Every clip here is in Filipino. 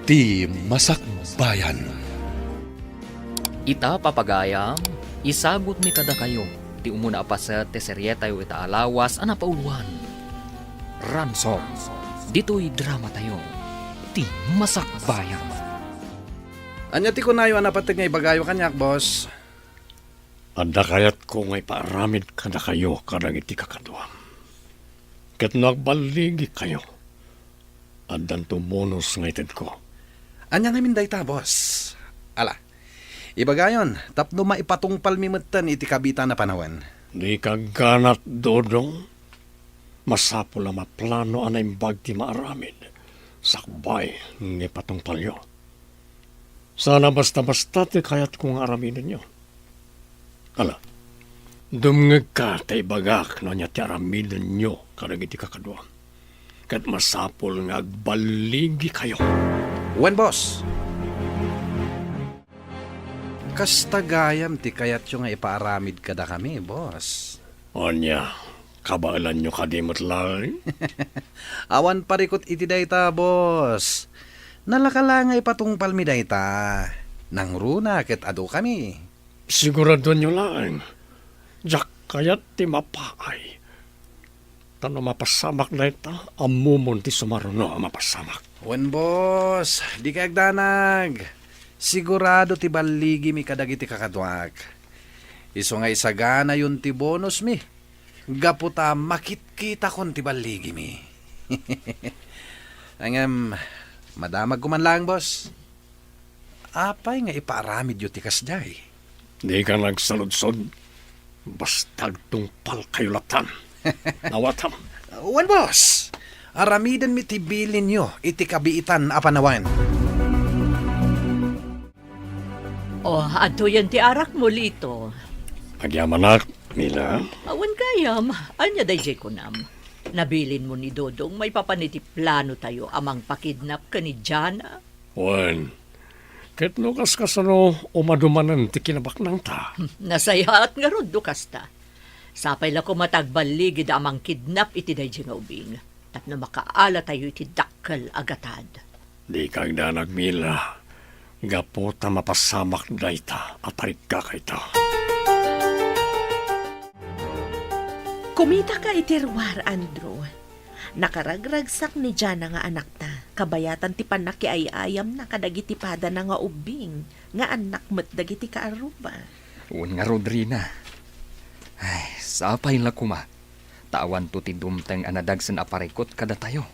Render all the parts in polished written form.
Ti Masakbayan. Ita papagayam, isabot mi kada kayo, ti umuna pa sa teseryeta yu ita alawas ana pauluan. Ransom, dito'y drama tayo, ti Masakbayan. Anya ti kunayo anapatag nga ibagayo kanyak, boss. Anda kayat ko ngay paaramid kada kayo karang iti kakaduam. Kat nagbaligi kayo. Andan tumunos nga ited ko. Anya nga minday ta, boss. Ala, ibagayon, tapno maipatungpal mimutan iti kabita na panawan. Di kaganat, Dodong. Masapo la maplano anay bagti maaramid. Sakbay, ni patungpal yo. Sana basta-basta ti kayat kong araminin nyo. Ala, dumngag ka tay bagak no niya ti araminin nyo karang iti kakaduam. Kat masapol nga agbaligi kayo. Wen, boss. Kastagayam ti kayat yung nga ipaaramid kada kami, boss. Onya, kabaalan nyo kadimot lang. Awan parikot iti dayta, boss. Nalakala nga ipatungpal mi dayta. Nang runa ket ado kami. Sigurado nyo lang. Jak kayat ti mapaay. Tano mapasamak na ita, amumon ti sumaruno mapasamak. Wen, boss, di kay agdanag. Sigurado ti baligi mi kadagiti kakadwak. Iso nga isagana yun ti bonus mi. Gaputa makit-kita kon ti baligi mi. Angam, madamag ko man lang, boss. Apay nga ipaaramid yu ti kasday. Di ka nagsaludsod. Bastag tungpal kayo latan. Nawatam. Wen, boss, aramidan mi ti bilin nyo iti kabiitan apanawan. Ato yan ti arak mo lito. Agyamanak, Mila. Awan kayam, anya day ko nam. Nabilin mo ni Dodong may papaniti plano tayo amang pakidnap ka ni Jana. Wan, ket lukas kasano umadumanan ti kinabaknang ta. Nasaya at nga ron dukas ta. Sapay la ko matagbaligid amang kidnap iti day nga ubing. Tapno makaala tayo iti dakkel agatad. Di kang danag, Mila. Gaputa mapasamak dayta aparit ka kayta. Kumita ka iterwar, Andrew. Nakaragragsak ni Jana nga anak ta. Kabayatan ti panak ayam na kadagitipada na nga ubing. Nga anak mo't dagiti kaaruba. Un nga Rodrina. Ay, sapay la kuma. Tawan to ti dumteng anadagsen aparikot kada tayo.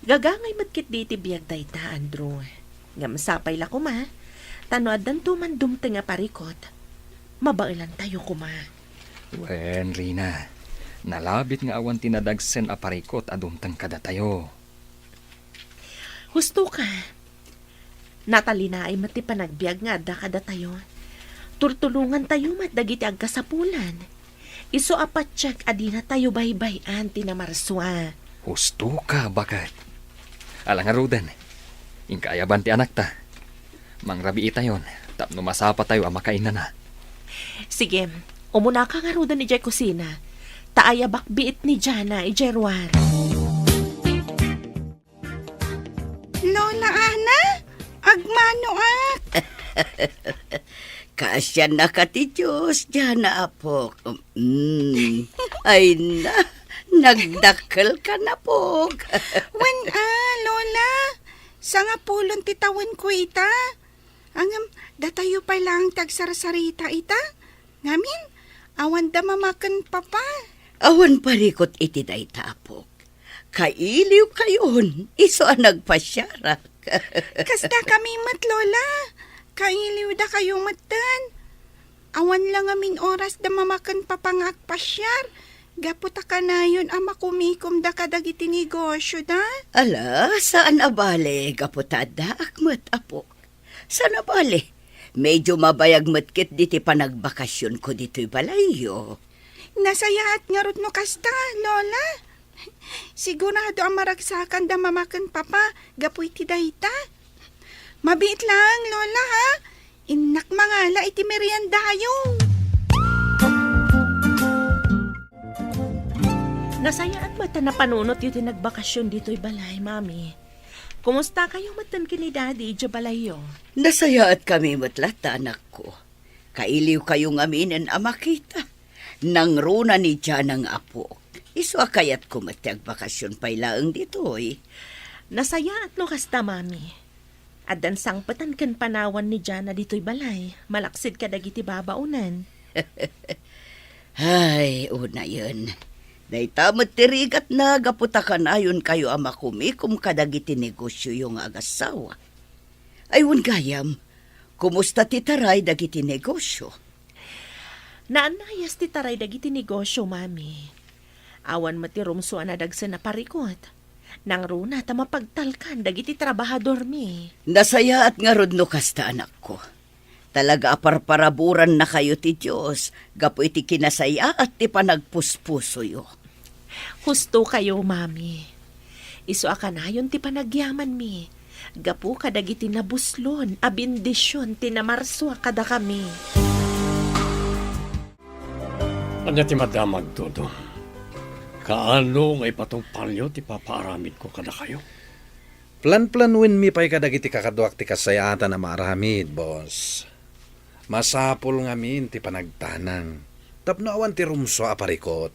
Gagangay matkit di ti biyag dayta, Andrew. Nga masapay la kuma. Tanoadan tuman dumteng nga parikot. Mabailan tayo kuma. Wen, Rina. Nalabit nga awan tinadagsen aparikot adumteng kada tayo. Husto ka. Natalina ay mati panagbiag nga adda kada tayo. Turtulungan tayo matdagiti agkasapulan. Iso apat check adina tayo baybayan tinamarswa. Husto ka, bakat. Alang nga Rodan. Inkaayaban ti anak ta. Mangrabi itayon. Tapno masapa tayo ang makainan na. Sige, umuna ka nga ruda ni Jay kusina. Taaya bakbiit ni Jana, Ijerwar. Lola Ana, agmano Kasya na ka ti Diyos, Jana apok. Ay na, nagdakkel ka na pok. Wen Lola, sa nga pulon titawan ko ita. Angam, datayo pa lang tagsarasarita ita. Ngamin, awan da mamakan papa. Awan parikot iti dayta apok. Kailiw kayon, iso ang nagpasyarak. Kasda kami mat, Lola. Kailiw da kayo matan. Awan lang amin oras da mamakan papangak pasyar. Gaputa ka na yun ama kumikom da kadagiti negosyo da. Ala, saan abale, kaputada akmat apok. Saan abale? Medyo mabayag matkit diti panagbakasyon ko dito'y balayo. Nasayaat nga rod no kasta, Lola. Sigurado ang maragsakan da mamakan papa, gapuy ti dayta. Mabit lang, Lola, ha? Inak mangala iti meriendayo. Nasayaan ba ta na panunot yung tinagbakasyon dito'y balay, Mami? Kumusta kayo matan ni Daddy, Jabalayo? Nasaya at kami matlata, anak ko. Kailiw kayong aminin ama kita. Nang runa ni Jan ang apo. Iso kayat ko matiag bakasyon pa ilaang dito eh. Nasaya at no kasta, Mami. At dan sangpatan kan panawan ni Jana dito'y balay. Malaksid ka dagiti babaunan. Ay, una yun. Day tamat tirigat na gaputakan ayon kayo ama kumikum kadagiti negosyo yung agasawa. Ayun gayam, kumusta titaray dagiti negosyo? Naanayas ti taray dagiti negosyo, Mami. Awan mati rumsuan na dagsa na parikot. Nang runa ta mapagtalkan dagiti trabahador mi. Nasaya at nga rodno kasta anak ko. Talaga aparparaburan na kayo ti Diyos, gapo iti kinasaya at ti panagpuspuso yo. Husto kayo, Mami. Iso akanayon ti panagyaman mi. Gapu kadagiti nabuslon, abindisyon, tinamarswa kada kami. Anya ti madamag, Dodong. Kaano nga ipatong palyo ti papaaramid ko kada kayo? Plan-planuin mi pa'y kadagiti kakaduak ti kasayatan na maramid, boss. Masapol nga min ti panagtanang. Tapno awan ti rumso aparikot.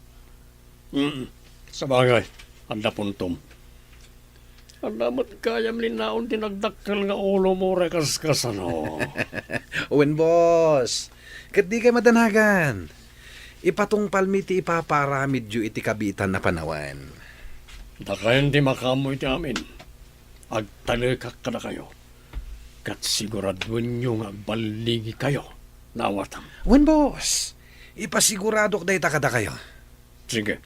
Sa bagay, anda puntom. Andamat kayam linaon tinagdakkel nga ulo mo rekas ano. Uwin, boss. Kat di kay madanagan. Ipatong palmi ti ipaparamid yu iti kabitan na panawan. Dakayan di makamoy ti amin. Agtalikak kada kayo. Kat siguraduin nyo nga baligi kayo. Nawatam. Uwin, boss. Ipasiguradok day takada kayo. Sige,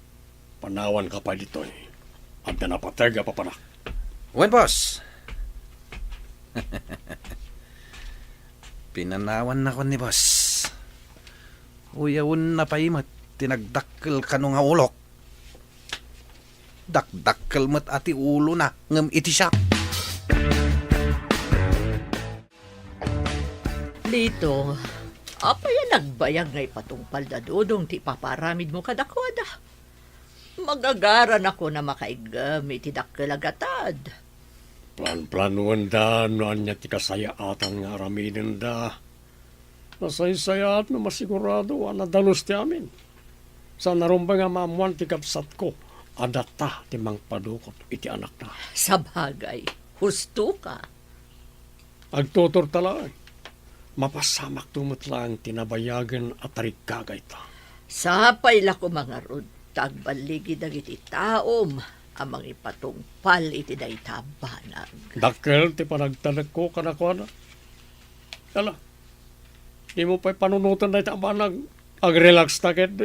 panawan ka pa dito eh. At napatega pa panak. Uwin, boss. Pinanawan na ko ni boss. Uyawon na paimat, tinagdakkel ka nung nga ulok. Dakdakkel mat ati ulo na, ngam iti siya. Dito, apa yan nagbayag ngay patungpal da Dodong ti paparamid mo kadakwada. Magagaran ako na makaigamit ti dakkel-agatad. Plan-planuan da, noan niya ti kasayaatan nga araminin da. Nasay-sayat na masigurado, anadalos ti amin. Sa narumba nga mamuan ti kapsat ko, adata ti mangpadukot iti anak na. Sa bagay, husto ka. Agtutor talang, mapasamak tumutlang tinabayagan at tarikagay ta. Sapay la ko mga rod, tagbaligi dagiti taom, amang ipatungpal iti daytabanag. Dakkel ti panagtalag ko kanakwana. Ala, di mo pa'y panunutan na itabanag, ag-relax ta ket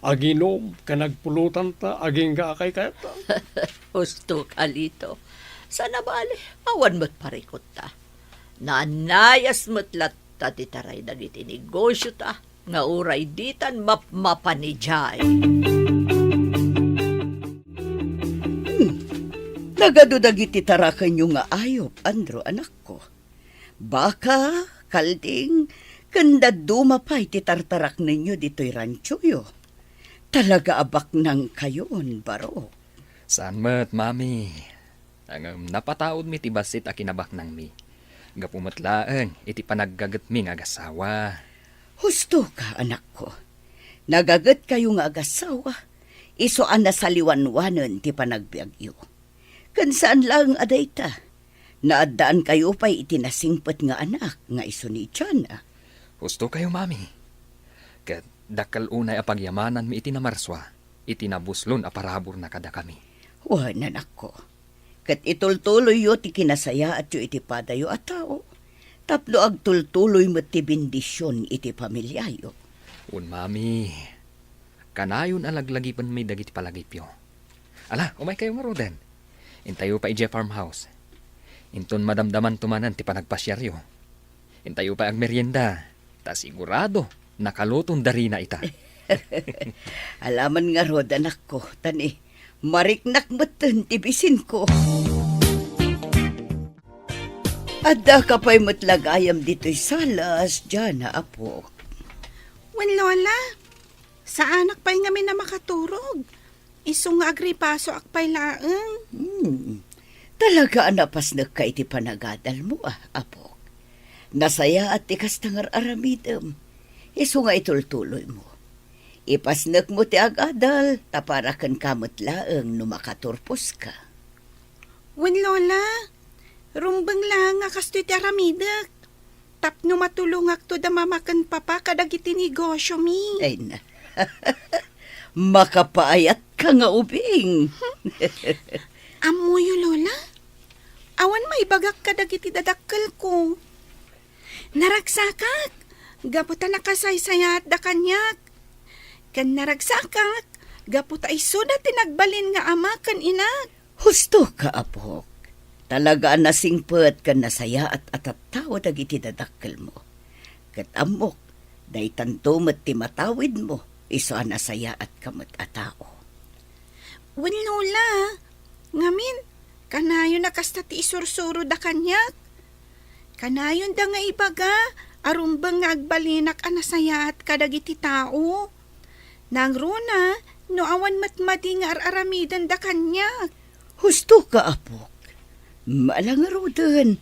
aginom, kanagpulutan ta, aging gaakay kaya ta. Husto ka lito. Sana bali, awan mo't parikot ta. Nanayas mo't latta ti taray dagiti negosyo ta, nga uray ditan mapanijay. Nagadudagiti tarakan nyo nga ayop, Andro, anak ko. Baka, kalding, kanda dumapay ti tartarak ninyo dito'y rancho yo. Talaga abak nang kayon, baro. Saan mat, Mami? Ang napataod mi ti basit a kinabak nang mi. Gapumatlaeng iti panaggagat mi nga agasawa. Husto ka, anak ko. Nagagat kayo nga agasawa. Isoan na saliwanwanan ti panagbiagyo. Kan saan lang aday ta? Naadaan kayo pa'y itinasingpat nga anak nga iso ni Tiana. Husto kayo, Mami. Kat dakal unay a pagyamanan mi itinamarswa, itinabuslon a parabor na kada kami. Wan, anak ko. Kat itultuloy yo ti kinasaya at yo iti padayo at tao. Tapno agtultuloy mo ti bendisyon iti pamilyayo. Un, Mami. Kanayon alaglagi pan may dagiti palagipyo. Ala, umay kayo maroden. Intayo pa ije farmhouse. Inton madamdaman tumanan ti panagpasyaryo. Intayo pa ang merienda. Ta sigurado, nakalutong dari na ita. Alaman nga rod, anak ko, tani, mariknak matan tibisin ko. Adda ka pa'y matlagayam dito'y salas, dyan na apo. Wen, Lola, sa anak pa'y ngamin na makaturog. Isong nga agripaso akpay laeng. Talaga anapas na ka iti panagadal mo apok. Nasaya at ikas tangar aramidem. Iso nga itultuloy mo. Ipasnek mo ti agadal, taparakan kamot laeng no makaturpos ka. Wen Lola, rumbang lang nga kasto iti aramidak. Tapno matulungak to da mamakan papa kadagiti negosyo mi. Ay na. Makapaayat ka nga ubing. Amoyo Lola, awan maibagak kadagiti dadakkel ko. Naragsakak, gaputa nakasaysayat da kanyak. Kan naragsakak, gaputa iso da tinagbalin nga ama kan inak. Husto ka, apok. Talaga nasingpet ka nasaya at atatawa dagiti dadakkel mo. Kat amok, day tanto met ti matawid mo, iso nasaya at kamot atao. Wen Lola, ngamin, kanayo nakasta ti isursuro da kanyak. Kanayon da nga ibaga, arumbang nga agbalinak anasayat kadagiti tao. Nang runa, no awan matmadi nga araramidan da kanyak. Husto ka, apok. Malangarudan.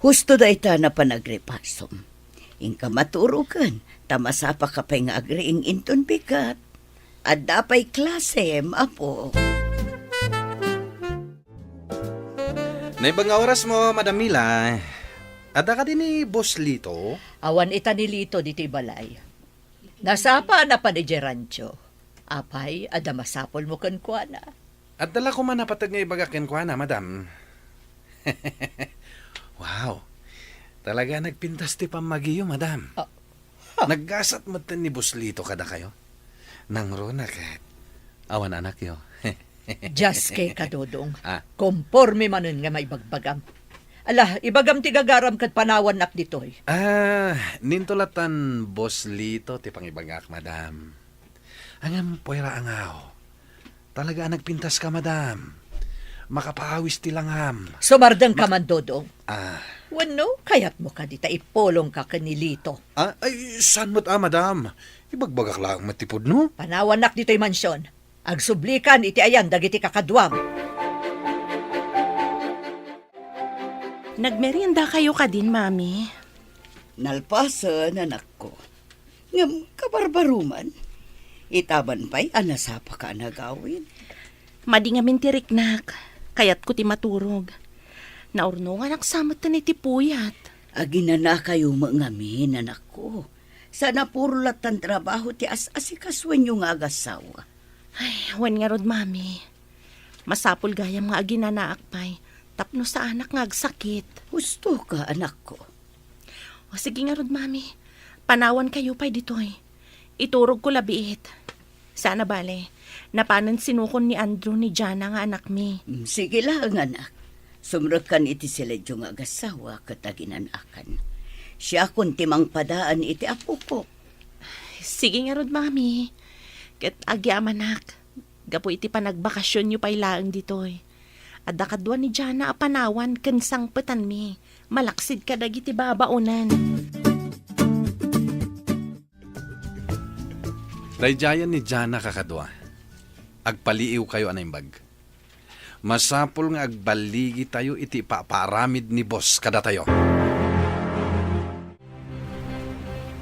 Husto da ita na panagrepasom. Ingka maturukan, tamasapa ka pa nga agriing inton bigat. At dapay klase, apo. Naibang nga oras mo, Madam Mila. Ada ka din ni Boss Lito? Awan ita nilito diti balay. Nasapa na pa ni Gerancho. Apay, ada masapol mo kan kuana. At dala ko man napatag nga ibagakin ko na, Madam. Wow. Talaga nagpintas ti pamagiyo, Madam. Naggasat mo ni Boss Lito kada kayo. Nang rona kat. Awan anak yo. Just kay kadodong. Ah. Komporme manen nga may bagbagam. Ala, ibagam ti gagaram kat panawan nak ditoy. Nintulatan Boss Lito ti pangibagak, Madam. Angam puwera angaw. Talaga nagpintas ka, Madam. Makapaawis ti langham. Sumardang ka man, Dodong. Wano, Kayat mo ka dita ipolong ka kanilito. Ay, saan mo't Madam? Ibagbagak lang matipod, no? Panawan nak dito'y mansyon. Agsublikan iti ayan dagiti kakadwam. Nagmerienda kayo ka din, Mami. Nalpasan, anak ko. Ngam kabarbaruman. Itaban pa'y anasapa ka nagawin. Madi nga mintirik nak. Kayat ko ti maturog. Naurno nga naksamat na iti puyat. Agina na kayo mangamin, anak ko. Sana puro latan trabaho ti as-asikaswan yung agasawa. Ay, wan nga rod, Mami. Masapol gayam nga agina na akpay. Tapno sa anak nga agsakit. Gusto ka, anak ko. O sige nga rod, Mami. Panawan kayo pa'y ditoy. Iturog ko labiit. Sana bale, napanan sinukon ni Andrew ni Jana nga anak mi. Sige lang, anak. Sumrakan iti sila yung agasawa kataginanan. Siya kun timang padaan iti apo ko. Sige nga rod, Mami. Ket agyaman anak. Gapo iti panagbakasyon nyo pa'y laang ditoy. Adda kadwa ni Jana apanawan kensang petan mi. Malaksid ka dagiti babaunan. Dayjayan ni Jana kakadwa. Agpaliiw kayo anaimbag. Masapol nga agbaligi tayo iti paparamid ni boss kada tayo.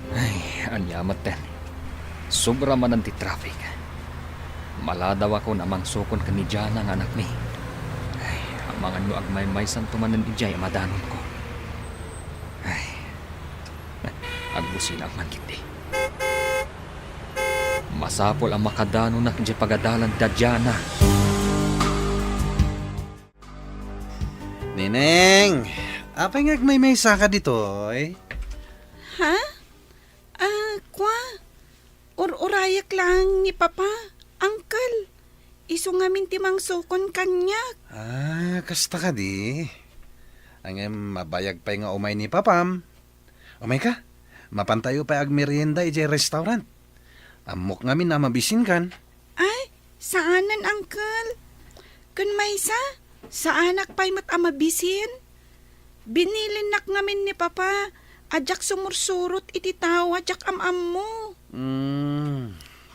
Ay, anyamat ten. Sobra man ang ti traffic. Maladaw ako namang sukon ka ni Jana nga anak ni. Ay, ang mga nyo agmay-may santumanan ijay madanon ko. Ay, agbusin ang mankiti. Masapol ang makadano na kaya pagadalan da Jana. Nineng, apay nga agmay-may saka dito, eh? Ha? Kwa? Urayak lang ni Papa. Uncle, iso nga mintimang sukon kanyak. Kasta ka di. Ang mabayag pa nga umay ni Papam. Umay ka, mapantayo pa agmerienda ijay restaurant. Amok ngamin na mabisin kan. Ay, saanan, Uncle? Kun may sa anak pa'y matamabisin. Binilin nak ngamin ni Papa. Ajak sumursurot iti tao, ajak am mo.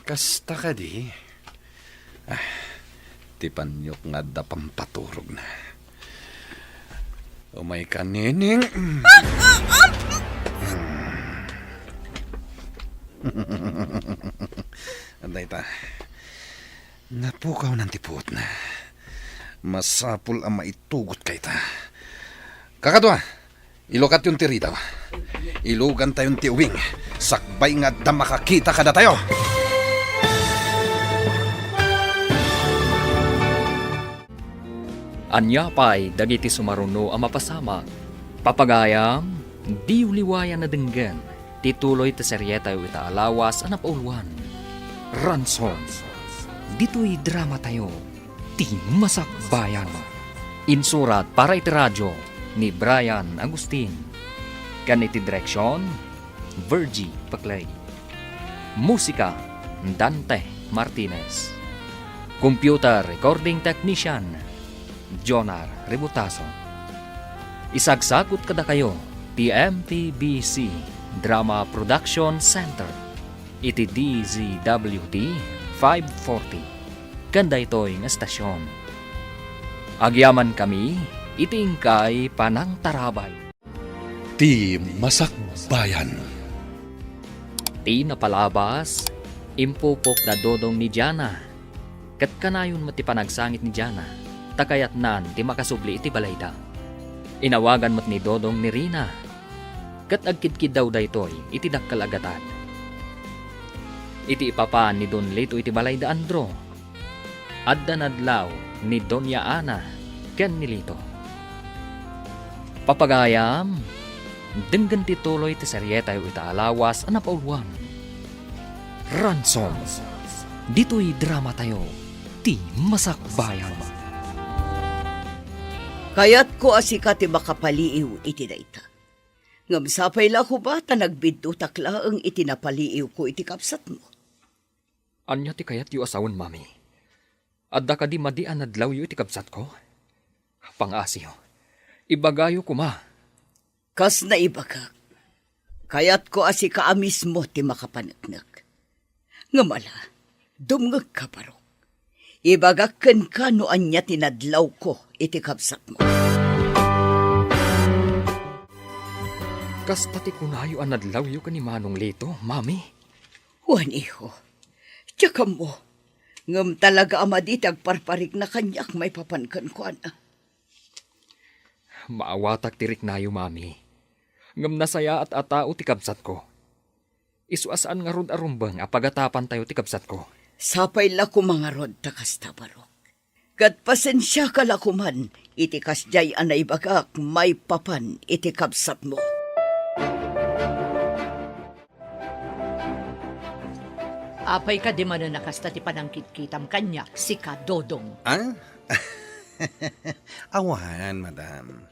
Kasta ka di. Tipanyok nga da pampaturog na. Umay ka, Nining. Anday ta. Napukaw ng tipot na. Masapul ang maitugot kay ta. Kakadwa, ilokat yung tiritaw. Ilugan tayong tiuwing. Sakbay nga da makakita kada tayo. Anya pa'y dagiti sumaruno ang mapasama. Papagayam, di uliwayan na denggan. Tituloy ta seryeta yu ita alawas ang napauluan. Ransom. Dito'y drama tayo. Ti Masak Bayan. Insurat para iti radyo ni Brian Agustin. Kaniti direksyon, Virgie Paclay. Musika, Dante Martinez. Computer Recording Technician, Jonar Rebutaso. Isagsakot kada kayo, TMTBC Drama Production Center. Iti DZWT 540. Kanda ito'y nga estasyon. Agyaman kami, itingkay panang tarabay. Ti Masak Bayan. Ti napalabas, impupok na dodong ni Jana. Kat kanayon mati panagsangit ni Jana, takayat nan ti makasubli iti balayda. Inawagan mat ni dodong ni Rina. Kat agkidkid daw daytoy iti dakkal agatan. Iti ipapaan ni Don Lito iti balayda Andro. Adda nadlaw ni Doña Ana ken ni Lito. Papagayam, denggan tituloy ti seryeta yu ita alawas ang napauluan. Ransom. Dito'y drama tayo. Ti Masak Bayan. Kayat ko asika ti makapaliiw iti dayta. Ngam sapay la ko ba ta nagbidto taklaang iti napaliiw ko iti kapsat mo? Anya ti kayat yu asawan, mami. Adda ka di madian nadlaw yu iti kabsat ko. Pangasiyo. Ibagayo ko ma. Kas na ibagak. Kayat ko asika mismo ti makapanagnak. Ngamala, dumngag ka parok. Ibagakken ka no anya tinadlaw ko iti kapsat mo. Kas pati kunayo ang nadlaw yu ka ni Manong Lito, mami. Juan iho, tsaka mo, ngam talaga amadit agparparik na kanyak may papankan ko ana. Maawatak tirik nayo, mami. Ngam nasaya at atao ti kabsat ko. Isuasaan nga rod arumbang apagatapan tayo ti kabsat ko. Sapay la ko mga rod takas tabarok. Kat pasensya ka la kuman, iti kasjay anay bagak may papan iti kabsat mo. Apay ka di man na nakasta ti panangkit-kitam kanya, si Kadodong. Ah? Awan, madam.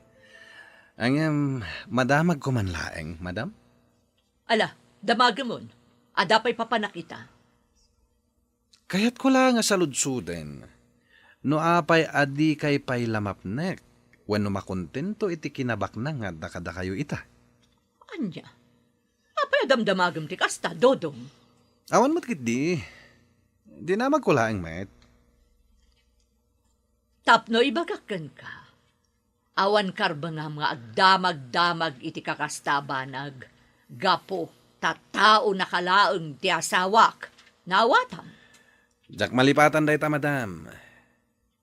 Ang madamag ko man laeng, madam? Ala, damagamon. Adapay papanakita. Kaya't ko lang nga saludsuden. No apay adi kay pay lamapnek. Wenno makontento iti kinabak na nga dakada kayo ita. Anya? Apay adamdamagam ti kasta, Dodong. Awan mo't kit di. Di na magkulaang, met. Tapno ibagakan ka. Awan karba nga mga agdamag-damag iti kakastabanag. Gapo, tatao nakalaeng ti asawak. Nawatam. Jak malipatan day ta, madam.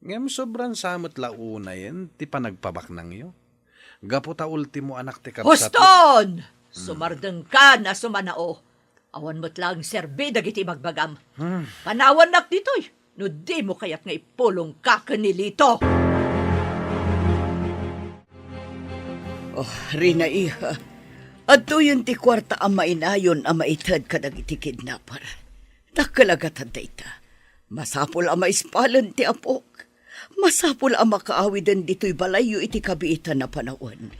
Ngem sobrang samot launa yan, ti panagpabak nang iyo. Gapo ta ultimo anak ti kabsat. Huston! Sumardeng ka na sumanao. Awan mo't lang serbi dagiti magbagam. Panawan nak ditoy. No di mo kayat nga ipulong ka kanilito. Oh, Rina iha. At yun ti kwarta ang mainayon ang maitad kadag iti kidnapper. Nakalagatan dayta. Masapol ang maispalan ti apok. Masapol ang makaawidan dito'y balayo iti kabiitan na panahon.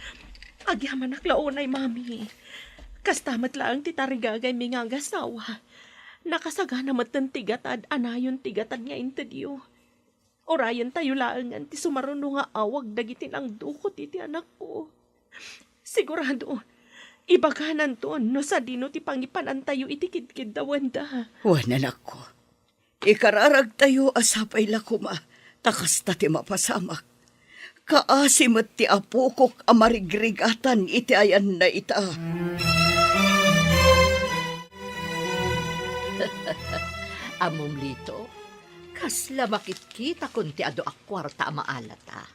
Agyaman naklaunay, mami. Kastamat lang ti tarigagay mi nga gasawa. Nakasagana matan tigatad, anayon tigatad nga intadyo. Orayan tayo laangan ti sumaruno nga awag dagitin ang dukot iti anak ko. Sigurado, ibaganan to no sa dino ti pangipanan tayo iti kidkid dawanda. Wan anak ko. Ikararag tayo asapay la kuma. Takas ta ti mapasamak. Kaasimot ti apukok amarigrigatan iti ayan na ita. Amom lito, kasla makikita kun ti ado akwarta maalata.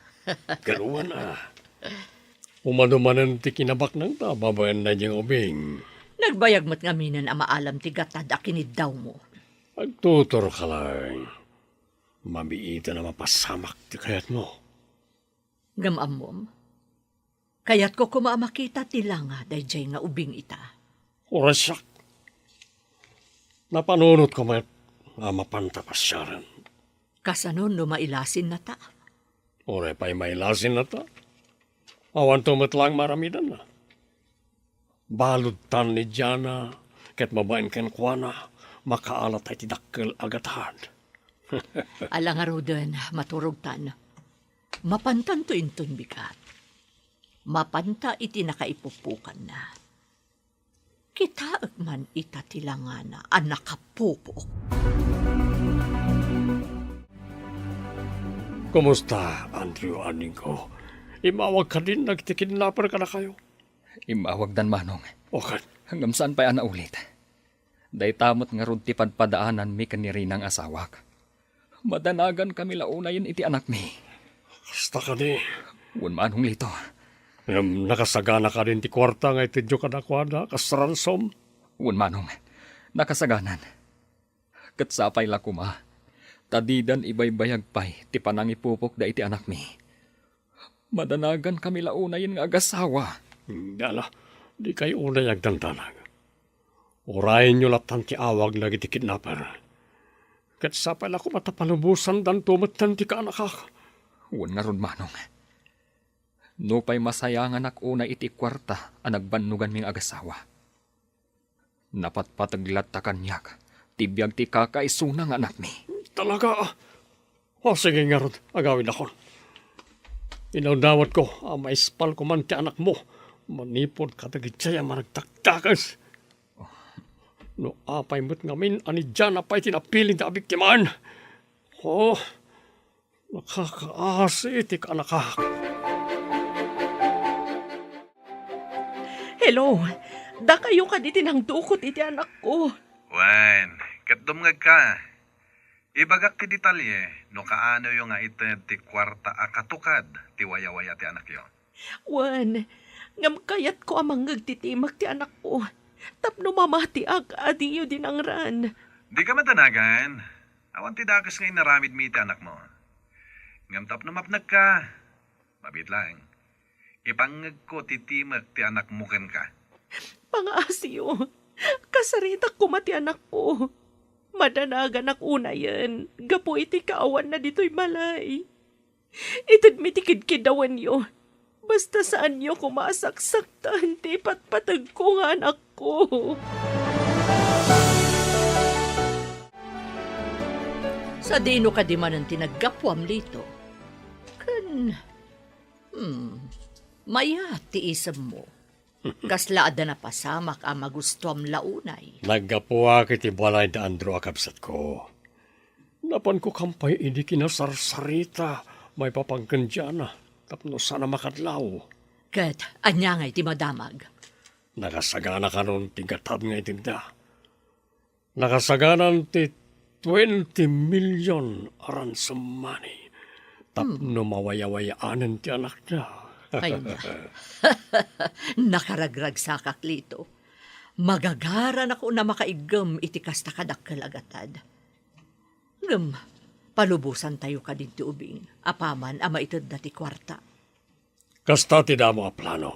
Galuan Umanumanan ti kinabak ng babayan na niyang ubing. Nagbayag mo't ngaminan ang maalam ti gatad akinid daw mo. Agtutor ka lang. Mamiita na mapasamak ti kayat mo. Gamamom, kayat ko kumamakita ti langa dayjay nga ubing ita. Orasak. Napanunot ko may mapantapasyaran. Kasanon no mailasin na ta. Ore pa'y mailasin na ta. Awan tumot lang maramidan na. Balod tan ni Jana, ket mabain ken kuana, makaalat ay tidakkel agatan. Alang arudan, maturog tan. Mapantan to inton bigat. Mapanta iti nakaipupukan na. Kita man ita tilangana ang nakapupok. Kumusta, Andrew Anigo? Imawag ka din, nagtikidnapper ka na kayo. Imawag dan manong. Okay. Hanggang saan pa na ulit? Day tamot nga rod ti padpadaanan mi kanirinang asawak. Madanagan kami launayin iti anak mi. Kasta ka ni. Un manong lito. Nakasagana ka din ti kwarta nga itidyo ka na kwada, kasransom. Un manong. Nakasaganan. Katsapay la kuma. Tadidan ibaybayag pay ti panangipupok da iti anak mi. Madanagan kami launayin nga agasawa. Dala, di kayo unay agdantanag. Urayin nyo latan ti awag lagi ti kidnapper. Kat sapay ako matapalubusan dan tumatan ti kaanakak. Un nga ron manong. Nupay masayangan ak una iti kwarta ang nagbannugan ming agasawa. Napatpataglat ta kanyak. Tibiyag ti kakaisunang anak mi. Talaga. O sige nga ron, agawin ako. Inaudawat ko, maispal ko man ti anak mo. Manipod ka tagitsaya maragtaktakas. No apay mo't ngamin, ani dyan apay tinapilin ta abiktimaan. Oh, nakakaasi iti ka anak. Hello, da kayo ka di tinangdukot iti anak ko. Wan, katdumngag ka. Ibagak ti detalye, no kaano yung nga ito ti kwarta akatukad, ti waya-waya ti anak yo. Wan, ngam kayat ko amang nagtitimak ti anak ko. Tapno mamati adiyo din ang ran. Di ka matanagan. Awan ti dakas nga inaramid mi ti anak mo. Ngam tapno mapnag ka. Mabit lang. Ipangag ko ti timak ti anak mo ken ka. Pangaasiyo, kasaritak ko mati anak ko. Madanagan ak una yan. Gapo iti kaawan na dito'y malay. Itad mitikid-kidawan yo. Basta saan yo kumasaksaktan, di patpatag ko nga anak ko. Sa dino ka di man ang tinagapwam lito. Maya ti isam mo. Kaslaada na pasamak ang magustuam launay. Naggapuwa kiti balay da Andrew akabsat ko. Napan ko kampay ini kinasarsarita. May papagkandyana. Tapno sana makadlaw. Kat, anya nga iti madamag. Nakasagana ka nun tigatad nga itinda. Nakasagana ti 20 million ransom money. Tapno mawaya-wayaanan ti anak niya. Ay na. Nakaragrag sa kaklito. Magagaran ako na makaigam iti kasta kadakkalagatad. Gam, palubusan tayo ka din ti ubing. Apaman ama itod na ti kwarta. Kasta ti damo a plano.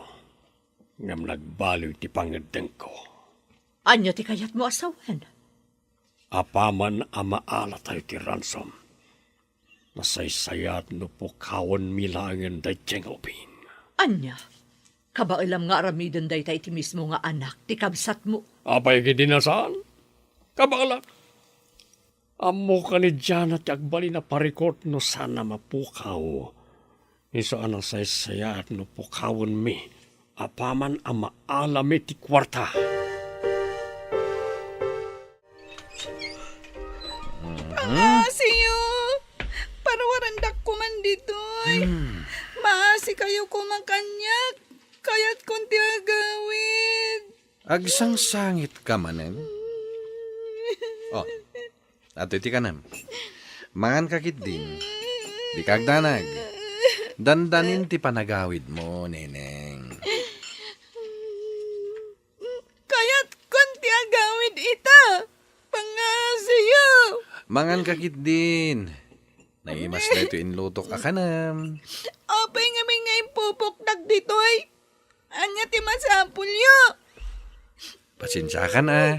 Ngam nagbaliw ti pangadeng ko. Anya ti kayat mo asawan? Apaman ama ala tayo ti ransom. Nasaysayat no po kawon milangan da ubing. Anya, kabailam nga aramidan day tayo ti mismo nga anak, ti kabsat mo. Apay kidinasaan? Kabala. Amo ka ni Jana ti agbali na parikot no sana mapukaw. Iso anang saysayat no pukawon mi. Apaman ama alami ti kwarta. Pangasiyo! Parawarandak ko man dito'y. kasi kayo kumakanyak. Kaya't kunti agawid. Agsang sangit ka manen. Oh, ato iti kanam. Mangan kakit din. Di kagdanag. Dandanin ti panagawid mo, neneng. Kaya't kunti agawid ita. Pangasiyo. Mangan kakit din. Naimas na ito inlutok akanam. Apay nga may ngayon pupukdag ditoy. Anya ti masapulyo. Pasensya ka na.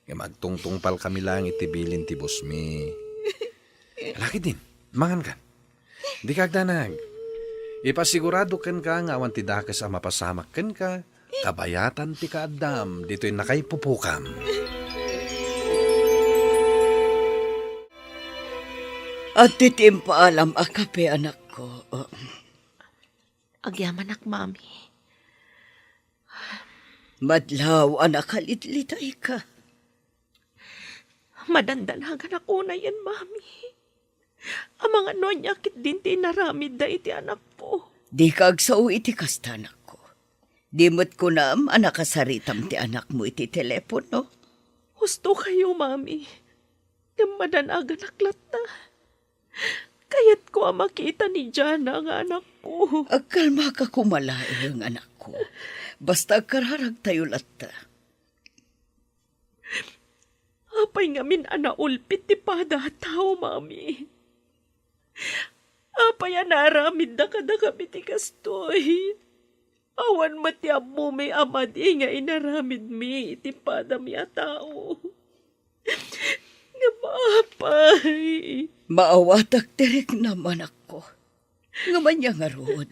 Magtungtungpal kami lang itibilin ti busmi. Laki din, mangan ka. Di kagdanag. Ipasigurado ken ka nga awan ti dakas a mapasamak ken ka. Kabayatan ti kaadam, dito'y nakaipupukam. At titimpaalam akape anak ko. Agyaman ak, mami. Madlaw anak kalitlitay ka. Madandalagan ako na yan, mami. Ang mga nonyakit din tinaramid da iti anak ko. Di ka agsaw iti kasta anak ko. Di mo't ko na anak kasaritam ti anak mo iti telepono. Husto kayo, mami. Gammadanagan aklat na. Kaya't ko ang makita ni Jana ang anak ko. Agkalma ka kumalae ang anak ko. Basta kararag tayo latta. Apay ngamin anaulpit ti pada tao, mami. Apay anaramid da kada kami ti kastoy. Awan matiab mo may amadi nga inaramid mi iti pada mi a tao. Nga maapay. Maawatak tirik naman ako. Ngaman niya nga rood.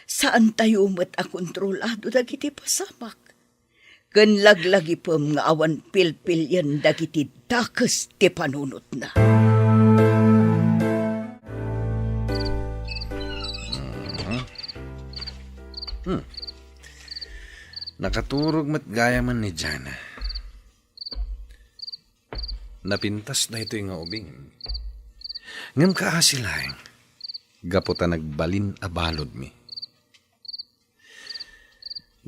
Saan tayo umat a kontrolado dagiti pasamak? Ken laglagi pem nga awan pilpil yan dagiti dakes ti panunot na. Nakaturog mat gaya man ni Jana. Napintas na ito yung ubing. Ngam kaasilang, gaputa nagbalin abalod mi.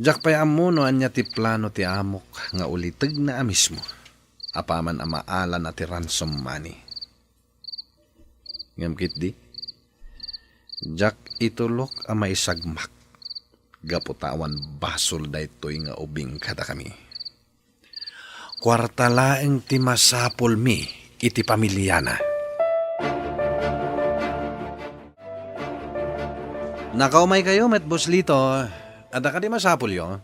Jak pay amuno anya ti plano ti amok nga uliteg na amismo. Apaman amaala na ti ransom money. Ngam kit di, jak itulok a maisagmak. Gaputawan basol da ito'y nga ubing kada kami. Kwartalaeng ti masapol mi iti pamilyana. Nakaumay kayo, met Boslito. Ada ka di masapol yo?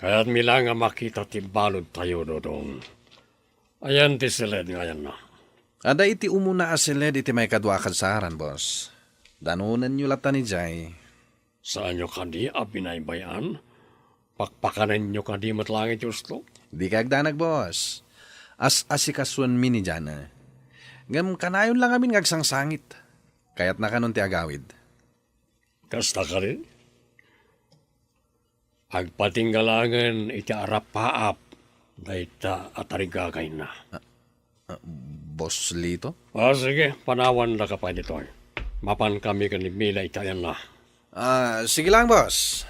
Kaya't mila nga makita ti balod tayo, Dodong. Ayan ti silid ngayon na. Ada iti umuna asiled iti may kadwa kadsaran, boss. Danunan nyo lata ni Jay. Saan nyo kadi abinaybayan? Pakpakanan nyo kadi matlangit yusto? Di kagdanag, boss. As asikasuan mi ni Jana. Ngam kanayon lang amin ngagsangsangit. Kaya't nakanon ti agawid. Kasta ka rin? Agpatinggalangan iti arap paap. Dahita atarigagay na. Boss Lito? Sige, panawan na ka pa dito. Mapan kami kanimila itayan na. Sige lang, boss.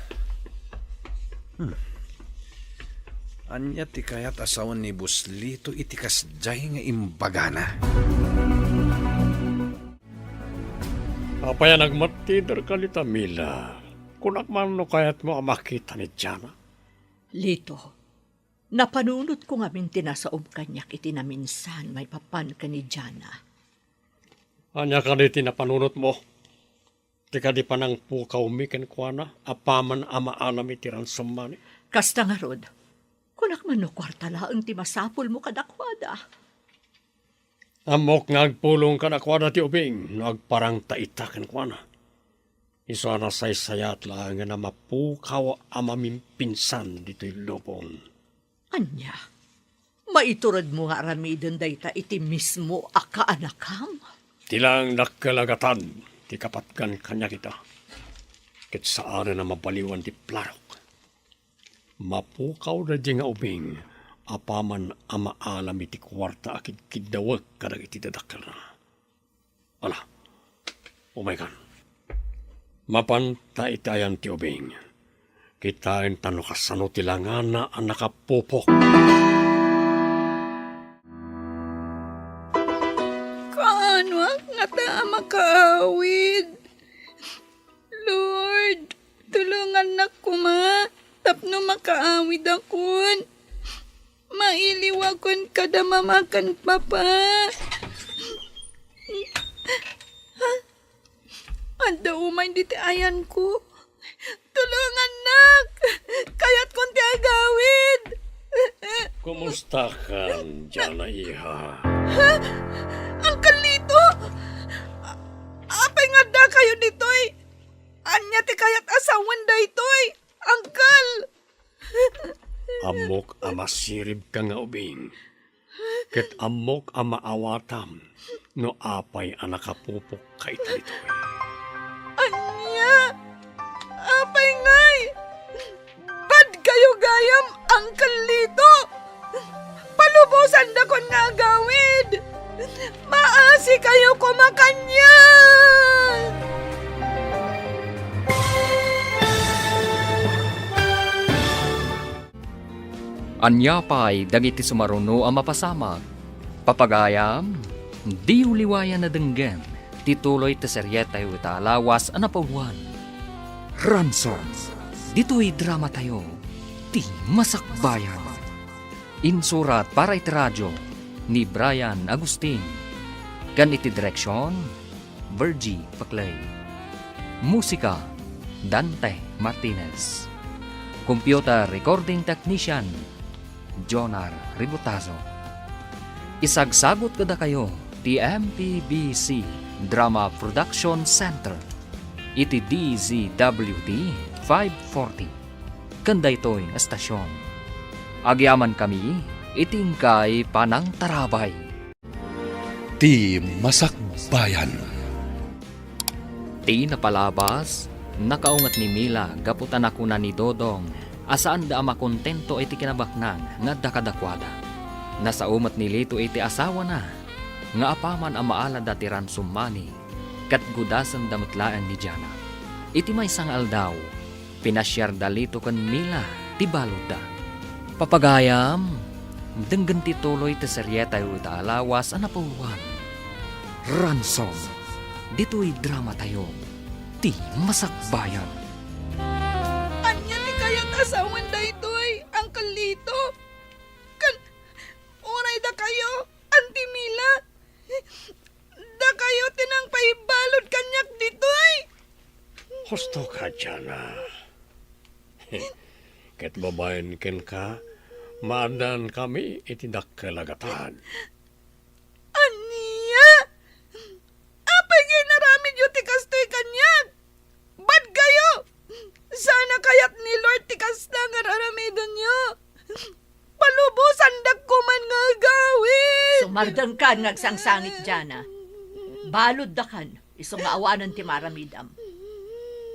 Anya ti kayat asawan ni Boss Lito itikas jay nga imbagana. Apaya nagmatidar ka lita mila. Kunak man no kayat mo makita ni Jana. Lito, napanunod ko nga min tinasaob kanyak iti na minsan may papan ka ni Jana. Anya ka di tinapanunot mo. Tika di pa nang pukaw miken kwa na, apaman ama alam itiran sumani. Kasta nga rod, kunak man no kwarta laang ti masapul mo kadakwada. Amok nga agpulong ka na kwa na ti ubing, no agparang taitaken kwa na. Iso na saysayat lang nga na mapukaw amaming pinsan dito'y lubong. Anya, maiturad mo nga aramidon dayta iti mismo akaanakam. Tilang nakalagatan, ti kapatkan kanya kita. Kit saan na mabaliwan ti plarok. Mapukaw na di nga ubing, apaman ama alam iti kwarta akid kidawag kadag iti dadakal na. Ala, umay kan. Mapanta itayan ti ubing. Kitain tano kasano tilangana ang nakapupok. Kaano nga ta makaawid? Lord, tulungan na ko ma. Tapno makaawid akon. Mailiwakon kada mamakan papa. Anda umay diti ayan ko. Tulungan nak. Kayat kon ti agawid. Kumusta ka, Jana Iha? Uncle Lito! Apay nga da kayo ditoy. Anya ti kayat asawan da itoy. Uncle! Amok amasirib ka nga ubing. Ket amok amaawatam no apay ang nakapupok ka italitoy. Anya! Apay ngay! Bad kayo gayam, Uncle Lito! Palubusan da kon nga agawid! Maasi kayo kumakanya! Anya pa'y dagiti sumaruno ang mapasamag. Papagayam, di uliwayan na denggen, tituloy ta seryeta yu ita alawas ang napauwan. Ransom, dito'y drama tayo, ti masakbayan. Insurat para iti radyo ni Brian Agustin. Kan iti direksyon, Virgie Paclay. Musika, Dante Martinez. Computer Recording Technician, Jonar Ributazo. Isagsagot kada kayo, ti MPBC Drama Production Center. Iti DZWD 540. Kanda ito'y estasyon. Agyaman kami, itingkay panang tarabay. Ti Masakbayan. Ti napalabas, nakaungat ni Mila, gaputan ako na ni Dodong, asaan da ama kontento iti kinabaknang nga dakadakwada. Nasa umat ni Lito iti asawa na, nga apaman ang maala dati ransumani, kat gudasan damutlaan ni Jana. Iti may sangal daw, pinasyar da Lito kan Mila, ti balod da. Papagayam, denggan ti tuloy ti seryeta yu ita alawas ang napuluan. Ransom, dito'y drama tayo, ti masakbayan. Anya ti kayat asawan da itoy, Uncle Lito. Kan, uray da kayo, Auntie Mila. Da kayo tinang paibalod kanyak ditoy. Husto ka, Jana. Ket babayan ken ka, maadan kami itidak kalagatan. Anya? Apay ginaramid yu ti kastoy kanyak. Bad kayo. Sana kayat ni Lord ti kasta nga raramidan nyo. Palubusan dagkuman nga gawin. Sumardang kan ngagsangsangit Jana. Balod da kan, isong maawanan ti maramidam.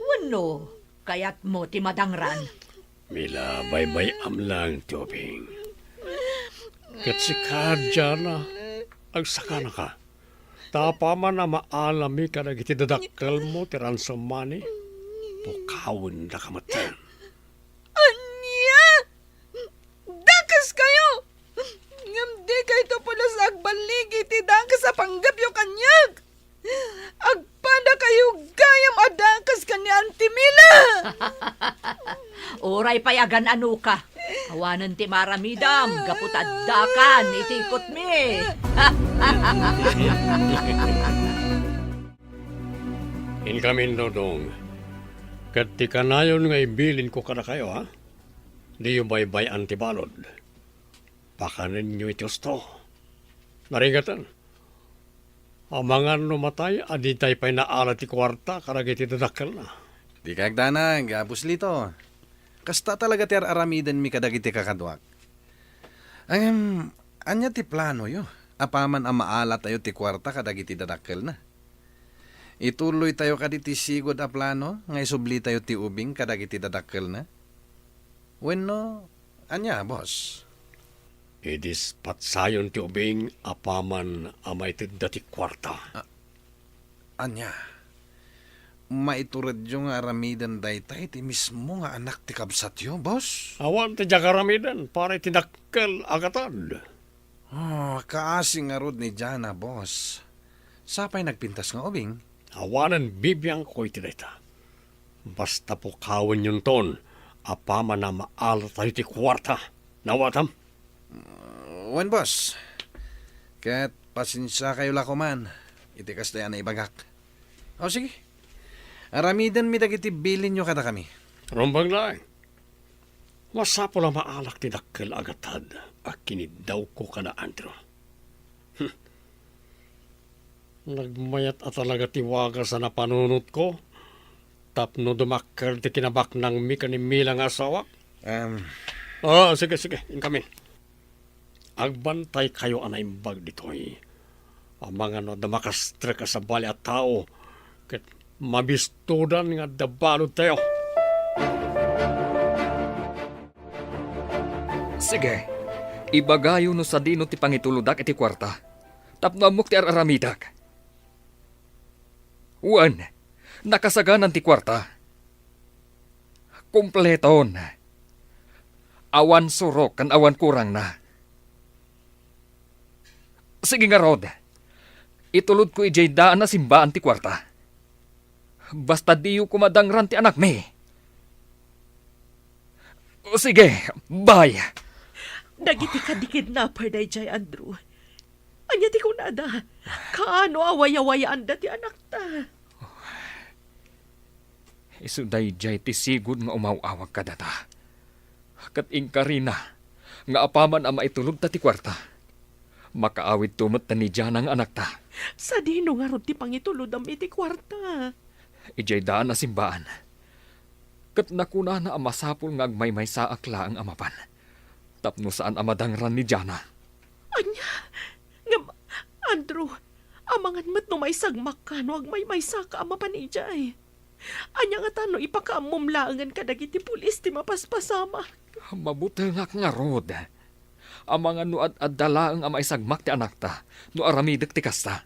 Wano, kayat mo ti madangran. Mila, baybay amlang tubing. Ket si ka, Jana, agsaka na ka. Tapaman na maalami ka na itidadakal mo ti ransom money. Pukawin na kamatan. Anya! Dakas kayo! Ngamdi kayo to pala sa agbaligi ti dakas sa panggap yung kanyag. Agpada kayo gayam adakas ka ni Auntie Mila. Oray payagan ano ka. Kawanan ti maramidam, gaputaddakan, itikot mi. Inkamin Dodong. Katika nayon nga ibilin ko kada kayo, ha? Di yung baybay antibalod. Pakanin nyo iti gusto. Narigatan. Amangan numatay, aditay pa'y naalat ti kwarta, karagit itadakal na. Di kagdanag, Apos Lito. Kasta talaga ti aramidan mi kadagiti kakadwak. Anya ti plano yo. Apaman ang maala tayo ti kwarta kadagiti dadakkel na. Ituloy tayo kaditi sigod a plano, ngay subli tayo ti ubing kadagiti dadakkel na. Wenno, anya, boss? Idis patsayon ti ubing apaman amay ti dati kwarta. Anya, maiturad yung aramidan daytay ti mismo nga anak ti kabsat yo, boss. Awan ti jagaramidan, para tinakkel agatad. Kaasing nga rod ni Jana, boss. Sapay nagpintas nga ubing. Awanan bibiyang ko iti dayta. Basta po kawan yun ton, apama na maala tayo ti kwarta. Nawatam? Wan, boss. Kat pasensya kayo lakuman. Itikas na yan na ibagak. O sige. Aramidan mi dagiti bilin nyo kada kami. Rumbang lang. Masapo na maalak ti dakkel agatad. Akinidaw ko ka na, Andrew. Nagmayat at talaga tiwaga sa napanunot ko. Tapno dumakkel ti kinabak ng mika ni Milang asawa. Sige. Inkamin. Agbantay kayo anaimbag ditoy. Ang mga no damakastre ka sa bali at tao. Kat mabistudan nga dabalod tayo. Sige, ibagayo no sa dino ti pangituludak iti kwarta. Tapno amok ti araramidak. Uwan, nakasaganan ti kwarta. Kumpleton. Awan surok kan awan kurang na. Sige nga Rod, itulod ko ijay daan na simbaan ti kwarta. Basta diyo kumadangran ti anak mi. O sige, bye. Dagiti ka di kidnapper day jay, Andrew. Anya ti kunada. Kaano away-awayaan da ti anak ta. Isuday jay ti sigud nga umawawag ka data. Kat inkarina, nga apaman ang maitulog ta ti kwarta. Makaawid tumot ta ni Jana ang anak ta. Sa dino nga rod ti pangitulod am iti kwarta. Ijay daan na simbaan. Kat nakuna na ang masapul nga agmay-may sa akla ang amapan. Tapno saan amadangran ni Jana. Anya, nga, Andrew, amangan mat no may sagmak ka no agmay-may sa ka amapan ijay. Anya nga tano ipakaamumlaangan ka dagiti pulis ti mapaspasama. Mabuti nga Rod. Ang mga nuad at dalaang ang maisagmak ti anak ta, no aramidak ti kasta.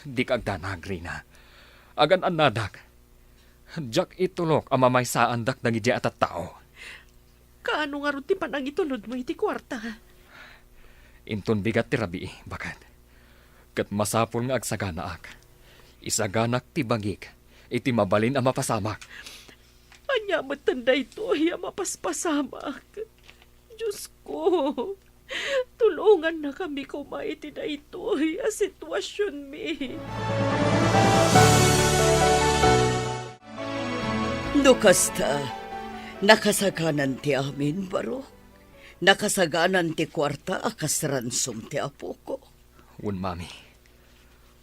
Di kagdanag, Rina. Agan anadak. Diyak itulok ang mamaysaan dak ng iji at tao. Kaano nga ron ti panang itulod mo iti kwarta? Inton bigat ti rabi, bakat. Kat masapul nga agsaganaak. Isaganak ti bagik, iti mabalin ang mapasamak. Anya matanda ito ay mapaspasamak. Diyos ko, tulungan na kami kumaiti na ito ay sitwasyon mi. Nukasta, nakasaganan ti amin, baro. Nakasaganan ti kwarta akas ransom ti apo ko. Un mami,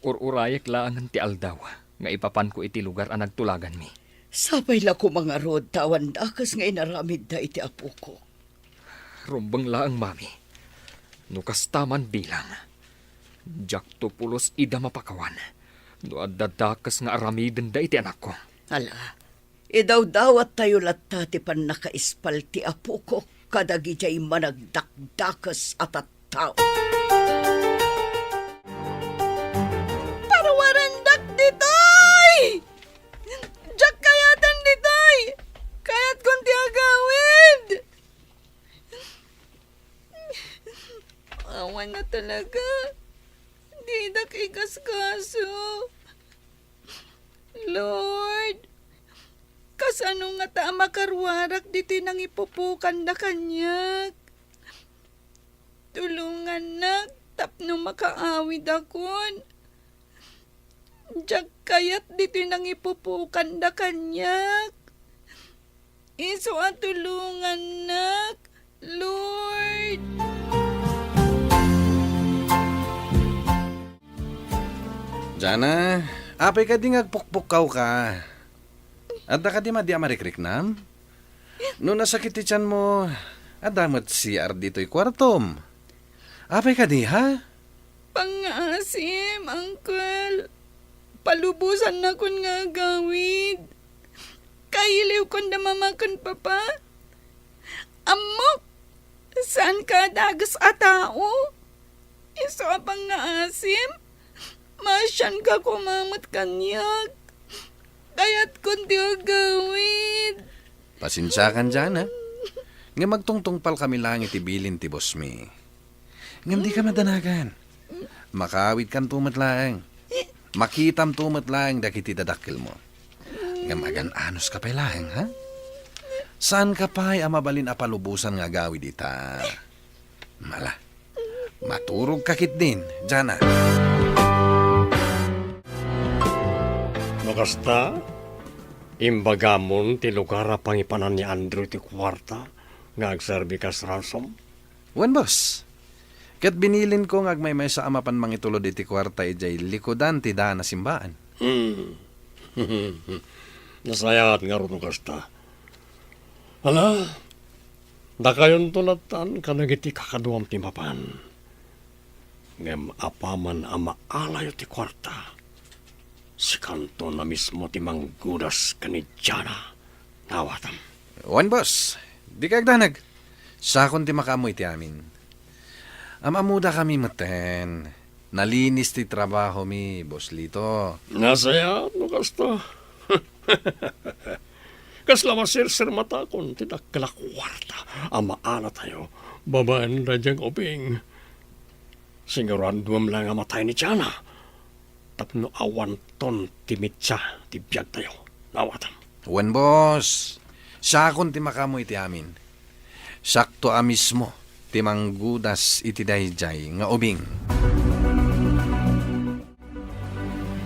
ururayek laangan ti aldaw, nga ipapan ko iti lugar ang nagtulagan mi. Sabay la ko mga rod tawan akas nga inaramid da iti apo ko. Rumbang laang mami, nukastaman bilang. Diyak to pulos ida mapakawan, no adadakas nga aramiden da iti anak ko. Ala, idaw-dawat tayo latta ti pan nakaispal ti apo ko kadagi jay managdakdakas at at tao. Parawarandak ditoy! Diyak kayatan ditoy! Kayat kong ti agawid! Awan na talaga. Di dak ikas-kaso. Lord, kasano nga ta makarwarak diti nang ipupukan na kanyak. Tulungan na, tapno makaawid akon. Diyak kayat diti nang ipupukan na kanyak. Iso at tulungan nak, Lord. Jana, apay ka di ngagpukpukaw ka. At ka di madi amarikrik-nam? No nasakit ti tiyan mo, adamat si dito'y kwartom. Apay ka di, ha? Pangasim, Uncle. Palubusan na kon nga gawid. Kailiw kon da mamakon, Papa. Amok, saan ka dagas a tao? Iso apang nga asim. Masyan ka kumamot kanyak. Kaya't kundi ang gawin. Pasensyakan dyan, ha? Nga magtungtungpal kami lang itibilin ti boss mi. Nga di ka madanagan. Makawit kan tumatlaang. Makitam tumatlaang dakiti dadakil mo. Nga magan-anos ka pa lang, ha? Saan ka pa'y amabalin apalubusan nga gawi dita? Mala, maturog kakit din, dyan na. Nakasta, imbagamon ti lugar a pangipanan ni Andrew ti kwarta nga agserbi kas ransom. Wan boss, kat binilin ko nga agmay sa amapan mangitulod iti kwarta ijay likodan ti daan na simbaan. Nasayat nga ron kasta. Hala, dakayon tulatan kanagiti kakaduam ti mapan. Ngem apaman ama alayo ti kwarta. Si kanto na mismo ti manggudas kanidyana. Nawatam. Wan boss, di ka agdanag. Sakon ti makamoy ti amin. Amamuda kami maten. Nalinis ti trabaho mi, boss Lito. Nasayat no kasta. Kaslama sir matakon, tidak kwarta, ama ana tayo, babaan na diyang ubing. Siguran duwam lang ang matay ni Tiana. Tapno awan ton timitsa, tibiyag tayo, nawatam. Wan boss, sakon ti makamoy ti amin. Sakto a mismo, ti manggudas iti dayjay nga ubing.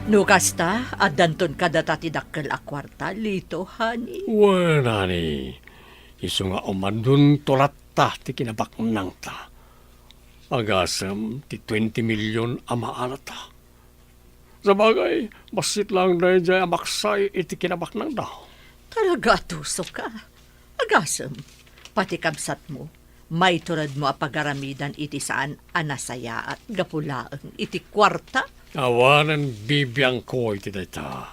No kasta, at danton kada tatidakkel a kwarta, Lito, honey. Wala ni, iso nga umandun tolata ti kinabaknang ta. Agasam ti 20 milyon ama alata. Sa bagay, basit lang na dyan amaksay iti kinabaknang daw. Talaga tuso ka. Agasem, pati kamsat mo, may turad mo a pagaramidan iti saan anasaya at gapulaang iti kwarta. Awanan bibiyang ko iti dayta.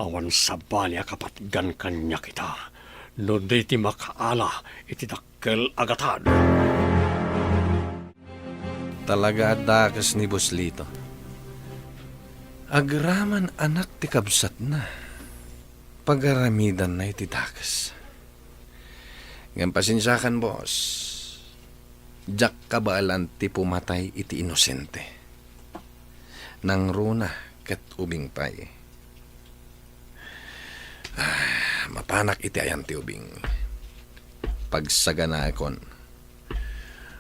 Awan sabali kapatgan kanya kita. No ti makaala iti dakkel agatad. Talaga dakas ni Boss Lito. Agraman anak ti kabsat na. Pagaramidan na iti dakas. Ngayon pasensyakan, boss. Jak kabaalan ti pumatay iti inosente. Nang runa kat ubing pay. Mapanak iti ayan ti ubing. Pagsagana akon.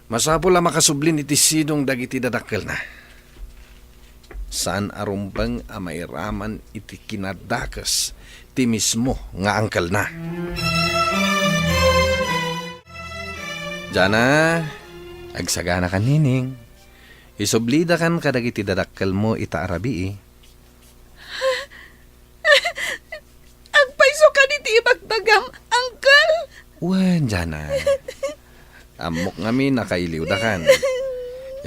Masapo la makasublin iti sidong dagiti dadakkel na. Saan arumbang amairaman iti kinadakas ti mismo nga angkel na. Jana, agsagana kan nining. Isublida kan kadagiti dadakkel mo ita arabi. Agpaiso ka ni ti ibagbagam, Uncle. Wan, Jana. Amok ngami nakailiw da kan.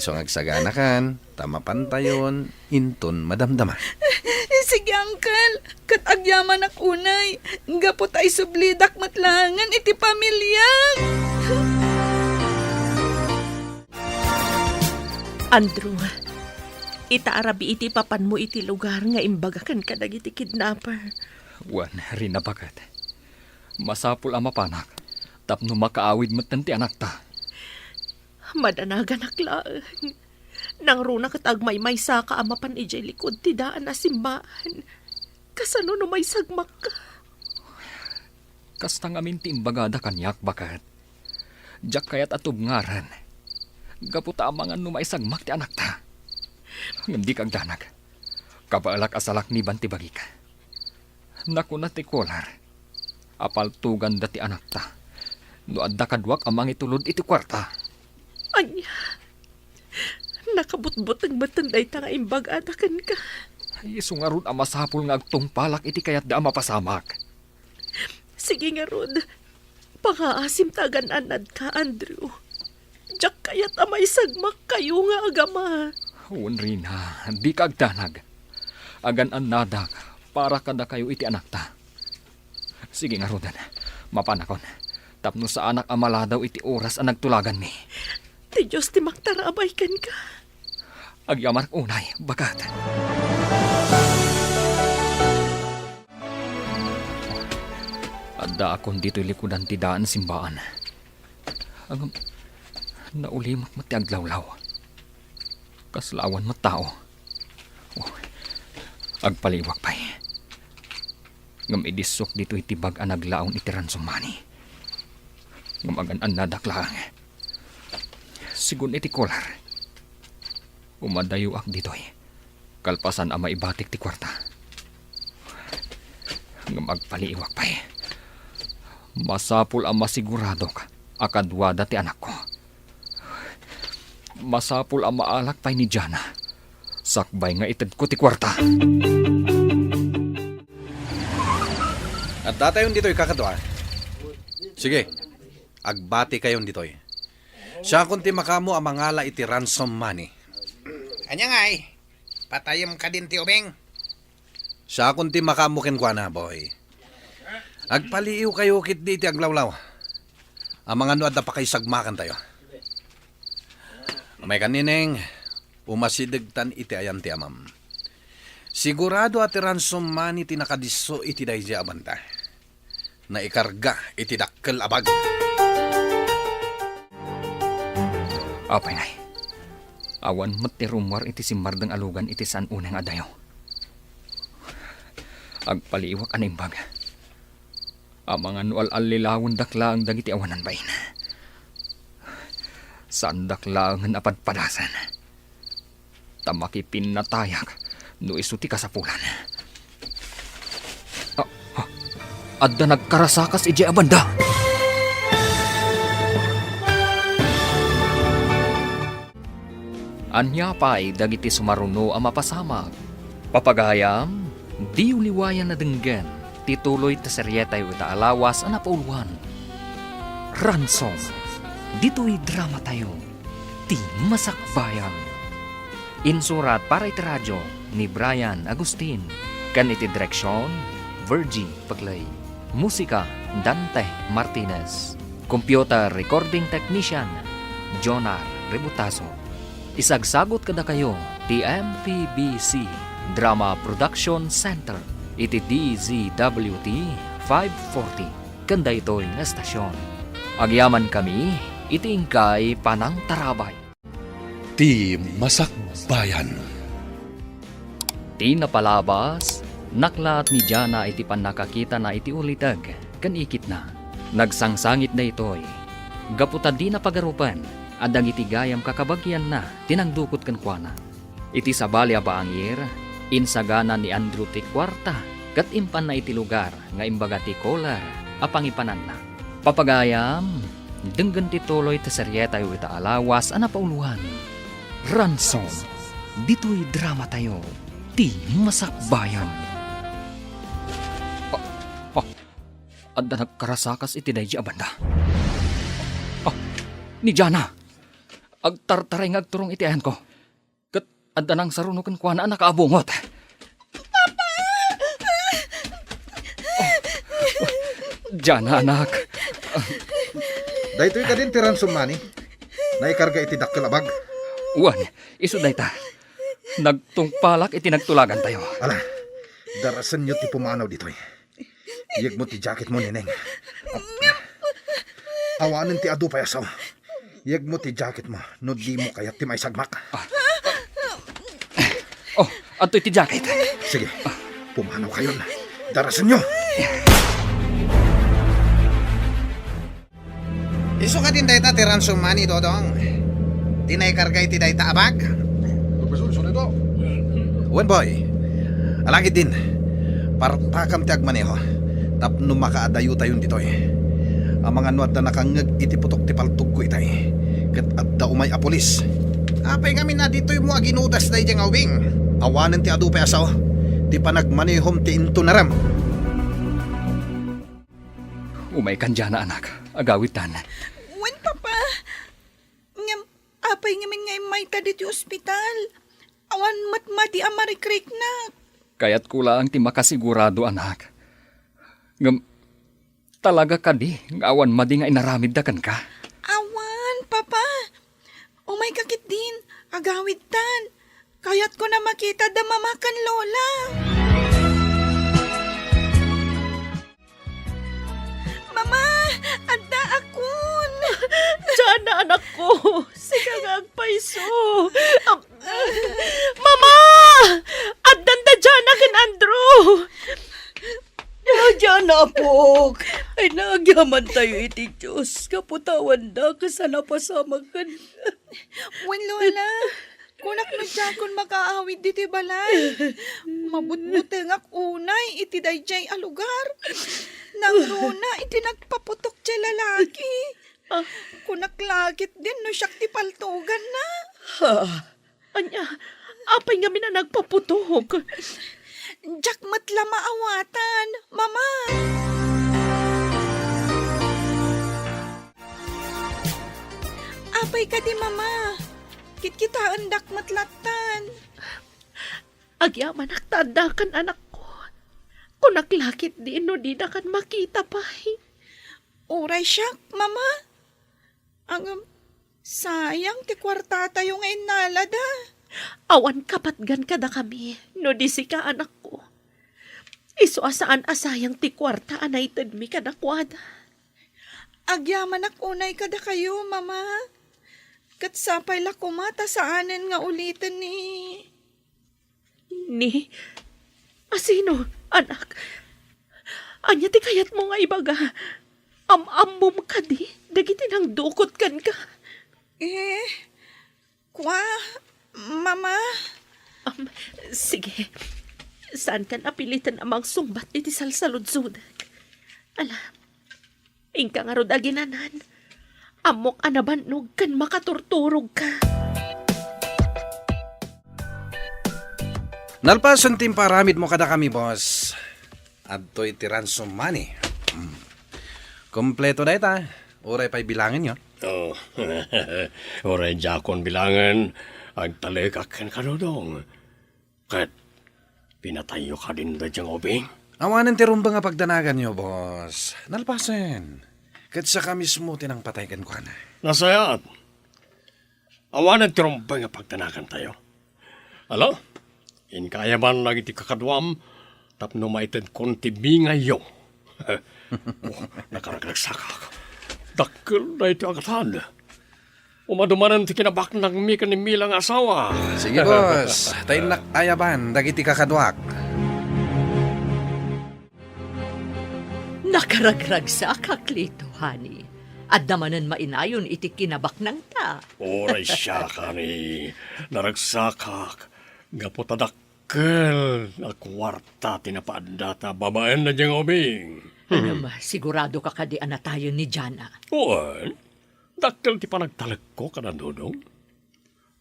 Isong agsagana kan, tamapantayon, inton madamdama. Sige, Uncle. Kat agyaman ak unay. Gapot ay sublidak matlangan iti pamilya. Andrew, itaarabi iti papan mo iti lugar nga imbagakan ka dagiti kidnapper. Wan, rin na bagat. Masapul ang mapanak. Tapno makaawid matan ti anak ta. Madanagan aklaan. Nang runa kat agmay sa ka amapan ijay likod ti daan na simbahan. Kasano no may sagmak ka? Kastang amin ti imbagada kanyak bakat. Diyak kayat atub ngaran. Gaputa amangan no may sagmak ti anak ta. Hindi kang danag. Kabaalak asalak ni banti bagi ka. Nakuna ti kolar. Apaltugan dati anak ta. No adda kadwak amang itulod iti kwarta. Anya, nakabutbut ang matanday ta nga imbagadakan ka. Ay, sungarod ang masapul nga agtungpalak iti kayat da mapasamak. Sige nga, Rod. Pangaasim tagan anad ka, Andrew. Diyak kayat amay sagmak kayo nga agama. Rina, di ka agdanag. Agan anadak para kada kayo iti anak ta. Sige nga, Rodan. Mapanakon. Tapno sa anak amala daw iti oras ang nagtulagan mi. Ti Diyos ti maktarabay kan ka. Agyaman unay, bagat. Adda akong dito'y likudan ti daan simbaan. Ang naulimak mati aglawlaw. Kaslawan mat tao. Oh, agpaliwak pa'y. Ngam idisok dito itibag ang naglaon itiran sumani. Ngam agan ang nadaklang. Sigun iti kolar. Umadayo ak dito'y. Kalpasan ang maibatik ti kwarta. Ngam agpaliwak pa'y. Masapul ang masiguradok akadwada ti anak ko. Masapul ang maalak pa'y ni Jana. Sakbay nga ited ko ti kwarta. At datayon dito'y kakadwa. Sige, agbati kayon dito'y. Siya kunti makamo ang mangala iti ransom money. Anya nga patayom ka din ti ubeng. Siya kunti makamo kenkwa na, boy. Agpaliiw kayo kit di iti aglawlaw. Ang mga nuad na pa kayo sagmakan tayo. May kanineng, umasidigtan iti ayan ti amam. Sigurado at ransom money tinakadiso iti daydi abanta. Na ikarga iti dakkel abag. Apay nay. Awan mat ti rumor iti simmardang alugan iti san unang adayo. Agpaliwak animbag. Ang mga nual alilawon dakla ang dagiti awanan bayin. Saan dakla ang napadpadasan. Tamakipin na tayak no isuti kasapulan. Adda nagkarasakas iji abanda. Anya pa'y dagiti sumaruno ang mapasamag. Papagayam, di uliwayan na denggan. Tituloy ta seryetay ita alawas ang napauluan. Ransom. Dito'y drama tayo. Ti Masakbayan. Insurat para iti radyo ni Brian Agustin. Kan iti direksyon, Virgie Paglay. Musika, Dante Martinez. Computer Recording Technician, Jonar Rebutaso. Isagsagot kada kayo, ti MPBC Drama Production Center. Iti DZWT 540. Kanda ito'y nga estasyon. Agyaman kami, iti ingkay Panang Tarabay. Ti Masakbayan. Ti napalabas, naklat ni Jana iti panakakita na iti ulitag, kan ikit na. Nagsangsangit na ito'y. Gaputa di na pagarupan, adang iti gayam kakabagyan na, tinangdukot kan kuana. Iti sabali abaangir, insagana ni Andrew ti kwarta, kat impan na iti lugar, nga imbaga ti kolar, apangipanan na. Papagayam, denggan ti tuloy ti seryeta yu ita alawas, anapauluan. Ransom, dito'y drama tayo, ti Masakbayan. Adda nagkarasakas iti daydi abanda. Ni Jana, agtartaray nga agturong iti ayan ko. Kat adda nang sarunukan kwa na nakaabungot. Papa! Jana, anak. Daytoy ka din ti ransom money. Naikarga iti dakkel abag. Uwan, iso dayta. Nagtungpalak iti nagtulagan tayo. Ala, darasan nyo ti pumanaw ditoy. Iyag mo ti jacket mo, neneng. Awanin ti adu payasaw. Iyag mo ti jacket mo, no di mo kayat ti may sagmak. Ato'y ti jacket. Sige, pumanaw kayo na. Darasan nyo. Iso ka din dayta ti ransom money, Dodong. Di naikarga iti dayta abag. Wen boy, alagid din. Partakam ti agmaneho. Tapno makaadayo tayon ditoy. Ang mga nuad na nakangag iti putok ti paltug ko itay. Kat adda umay apolis. Apay kami na dito'y mo aginudas dahi diyang awing. Awanan ti adu payasaw. Ti panagmanehom ti into naram. Umay kan Jana, anak. Agawitan. Wen, papa. Ngam, apay ngamin ngay may tadit yung ospital. Awan matmati amarikrik na. Kaya't kulang ti makasigurado, anak. Ngam, talaga ka di, ngawan madi nga inaramid da kan ka. Awan, papa. Umay kakit din. Agawid tan. Kaya't ko na makita da mamakan lola. ko. Sige nga agpaiso. Mama! Addan da dyan akin, Andrew! Diyan na, Apok. Ay, nagyaman tayo iti Diyos. Kaputawan na, kasana pasamagan. Wen, Lola. Kunak no dyan kung makaawid diti balay. Mabutbuteng ak unay iti dayjay a lugar. Nang runa iti nagpaputok jay lalaki. Kunak lagit din no siyak ti paltugan na. Anya, apay nga mina nagpaputok. Diyak matla maawatan, mama. Apay ka di, mama. Kit-kita andak matlatan. Agyaman aktandakan anak ko. Kung naglakit din no di na kan makita pa. Uray siya, mama. Ang sayang ti kwarta tayo ngayon nalada. Awan kapatgan ka da kami, no di si ka anak ko. Iso asaan asayang ti kwarta anay tadmi ka na kwada. Agyaman ak unay kada kayo, mama. Kat sapay la kumata saanen nga ulitin ni... Ni? Asino, anak? Anya ti kayat mo nga ibaga. Am-amom ka di, dagiti nang dukot kan ka. Kwa, mama. Sige, saan ka napilitan amang sumbat iti salsaludsud? Ala, ingka nga rod aginanan. Amok anabanog kan makaturturog ka. Nalpasan timparamid mo kada kami, boss. Adto iti ransom money. Kompleto na ita. Uray pa'y bilangin nyo. Oh, oray jakon bilangan, agtalekak kan kanodong. Kat, pinatayo ka din da diyang obing? Awanan ti rumba nga pagdanagan nyo, boss. Nalpasan. Kat sa ka mismo tinang patay kan ko na. Nasayat. Awanan tirumbay nga pagtanakan tayo. Alo? Inkaya man lagi ti kakadwam, tapno maited konti bingayo. Nakaraglagsakak. Dakil na iti agatan. Umadumanan ti kinabak ng mika ni Milang asawa. Sige, boss. Tayo nakayaban, dagiti kakadwak. Nakaragragsak Lito, honey. At damanan mainayon iti kinabak ng ta. Oray siya ka ni naragsakak. Gapotadakkel na kwarta tinapaandata babaen na diyang obing. Sigurado ka kadian na tayo ni Jana. Oan, dakkel ti panagtalag ko kanandodong.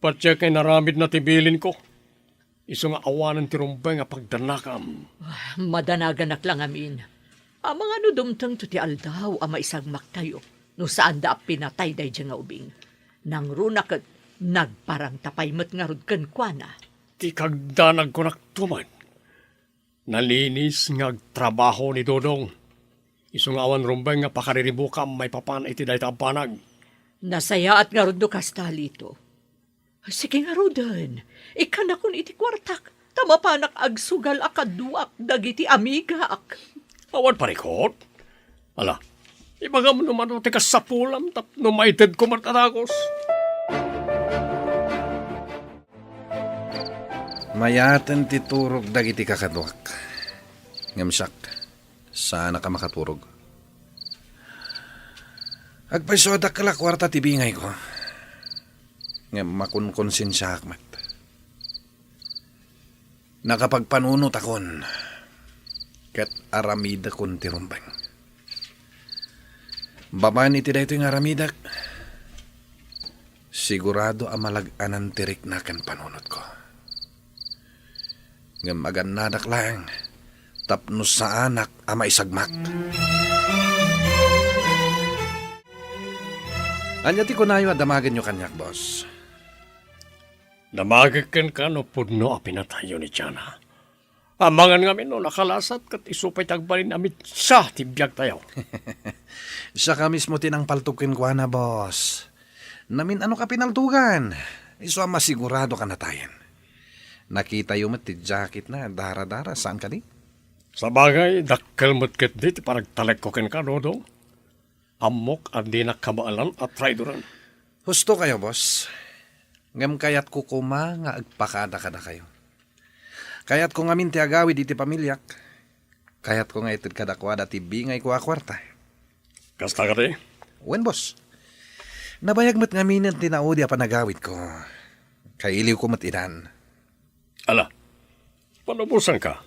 Patsya kay naramid na tibilin ko. Iso nga awanan ti rumbay nga pagdanakam. Madanaganak lang amin. Ang mga nudumtang to ti aldaw ama isagmak tayo. No saan da pinatay day dyan nga ubing. Nang runak at nagparang tapay mat nga rod kan kwa. Ti kagdanag ko naktuman. Nalinis nga trabaho ni Dodong. Isong awan rumbay nga pakariribukam may papan iti day tapanag. Nasaya at nga rod do kastalito. Sige nga rodan. Ikan akon iti kwartak. Tama pa agsugal akaduak dagiti amiga ak. Awan parikot. Ala, ibaga mo naman o tikas sa pulam tap numaited ko matatagos. Mayaten ti turog dagiti kakadwak. Ngamsak, sana ka makaturog. Agpaisodak kala kwarta ti bingay ko. Ngam makunkonsensya akmat. Nakapagpanunot akon. Kat aramida kon ti rumbang. Baman iti dayto yung aramidak. Sigurado amalag-anan tirik na kan panunot ko. Ngam aganadak lang. Tapno sa anak ama isagmak. Anya ti kunayo adamagan nyo kanyak, boss. Damagakan ka no pudno a pinatayo ni Jana. Amangan nga no nakalasat kat isupay tagbalin amit sa tibiyag tayo. Siya ka mismo tinang paltukin ko na, boss. Namin ano ka pinaltugan. Iso ang masigurado ka na tayan. Nakita yung ti jacket na dara-dara. Saan ka di? Sa bagay, dakkel mo't dit parang talek ko ken ka, Dodong. Amok at di nakabaalan at traidoran. Husto kayo, boss. Ngam kayat ko kuma nga agpakada-kada kayo. Kayat ko ngamin ti agawid iti pamilyak. Kayat ko nga itid kadakwada ti bingay ko akwarta. Kasta ka rin? Wen, boss. Nabayag mat ngamin ang tinaudi a panagawid ko. Kailiw ko mat inan. Ala, panubusan ka.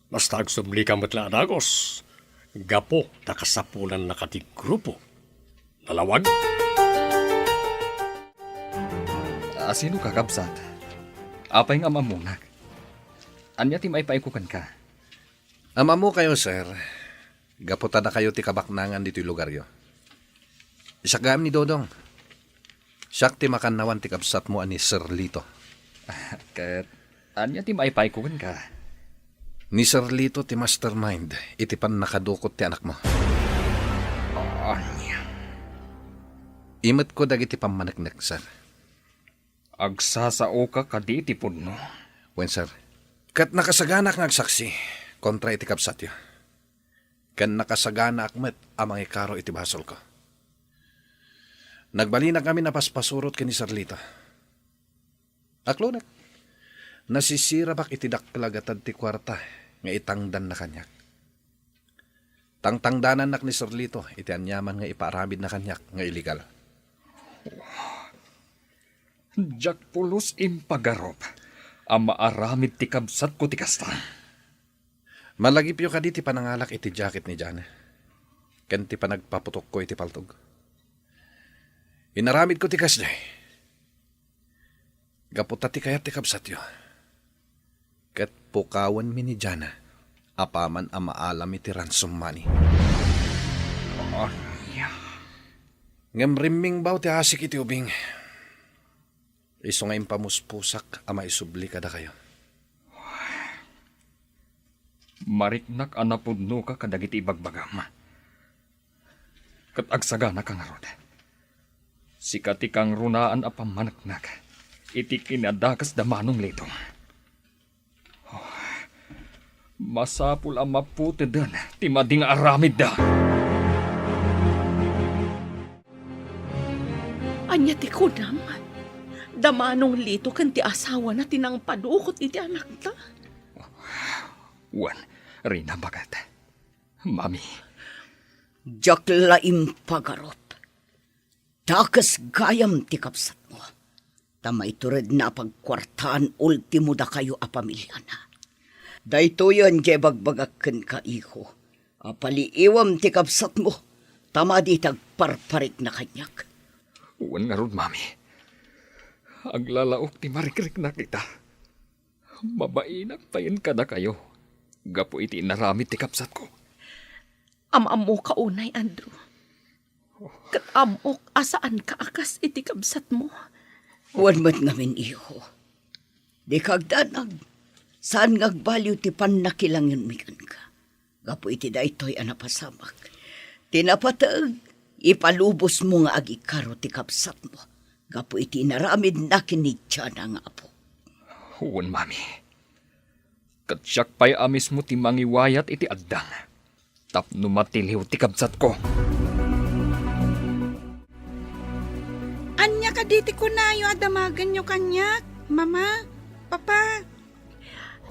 Basta agsumli ka matla adagos. Gapo, nakasapulan na kati grupo. Nalawag? Sino ka, kabsat? Apay nga mamunag. Anya ti maipaikukan ka. Ama mo kayo, sir. Gaputa na kayo ti kabaknangan dito'y lugar yo. Isagam ni Dodong. Siyak ti makanawan ti kabsat mo ani Sir Lito. Kat, anya ti maipaikukan ka. Ni Sir Lito ti mastermind. Iti pan nakadukot ti anak mo. Anya. Imat ko dagiti pamanagnak, sir. Agsasao ka kaditi po, no? Wen, sir. Kat nakasaganak nga agsaksi kontra iti kabsat yo. Kan nakasagana akmet amang ikaro iti basol ko. Nagbali na kami napaspasurot kini Sir Lito. Aklonak. Nasisira bak iti daklagatan ti kwarta nga itangdan na kanyak. Tangtangdanan nak ni Sir Lito iti anyaman nga ipaarabid na kanyak nga illegal. Jak pulos impagarop. Ang maaramid ti kabsat ko ti kasta. Malagip yo kadi ti panangalak iti jacket ni Jana. Ken ti panagpaputok ko iti paltog. Inaramid ko ti kasday. Gaputa ti kayat ti kabsat yo. Ket pukawan mi ni Jana. Apaman ang maalam iti ransom money. Ngam rimming baw ti asik iti ubing. Iso nga impamuspusak ama isubli kada kayo. Mariknak anapudno ka kadagiti ibagbagam. Kat agsagana kang arod. Sikati kang runaan a pamanaknak. Iti kinadakas damanong litong. Masapul ang maputi dan. Ti mading aramid da. Anya ti kunam. Damanong Lito kan ti asawa na tinang padukot iti anak ta. Wan, Rina bagat. Mami. Jakla impagarot. Dakas gayam ti kapsat mo. Tama itured na pagkwartaan ultimo da kayo a pamilya na. Dayto yan jay bagbagakken ka iho. Apaliiwam ti kapsat mo. Tama di tagparparik na kanyak. Wan nga rod, mami. Aglalaok ti marikrik na kita. Mabainak tayin kada kayo. Gapo iti naramit ti kapsat ko. Amamo ka unay, Andrew. Kat amok asaan ka akas iti kabsat mo. Wan mat ngamin iho. Di kagdanag. Saan ngagbaliw ti pannakilangin mikan ka. Gapo iti daytoy anapasamak. Tinapatag. Ipalubos mo nga agikaro ti kapsat mo. Gapo iti naramid na kinitya na nga po. Huwan, mami. Katsyak pa'y amis mo ti mangiwayat iti addang. Tapno matiliw ti kabsat ko. Anya ka diti ko na yo adamagan nyo kanyak. Mama, Papa.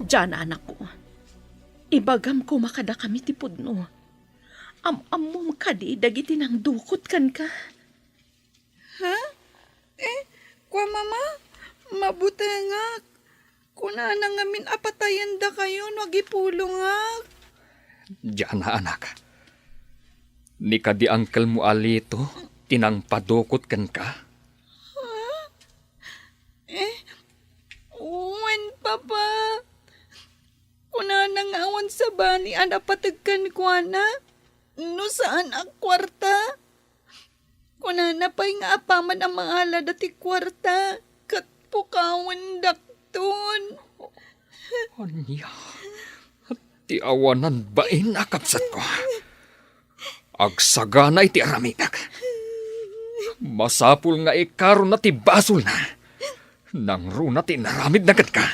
Diyan, anak ko. Ibagam ko makada kami ti pudno. Amom kadi dagiti nang dukot kan ka. Ha? Kwa mama, mabutengak. Kuna na ngamin apatayan da kayo, nagipulungak. Diyan na, anak. Ni kadi angkel mo alito, tinang padukot kan ka. Uwan, Papa. Kuna na nga awan sa bani, anapatagkan kwa na. No saan ang kwarta? Kuna na pa'y nga apaman ang mga alada ti kwarta. Kat pukawan dakton. Anya, ti awanan bain akapsat ko. Agsagana iti aramitak. Masapul nga ikaro na ti basol na. Nang runa ti naramid na ka.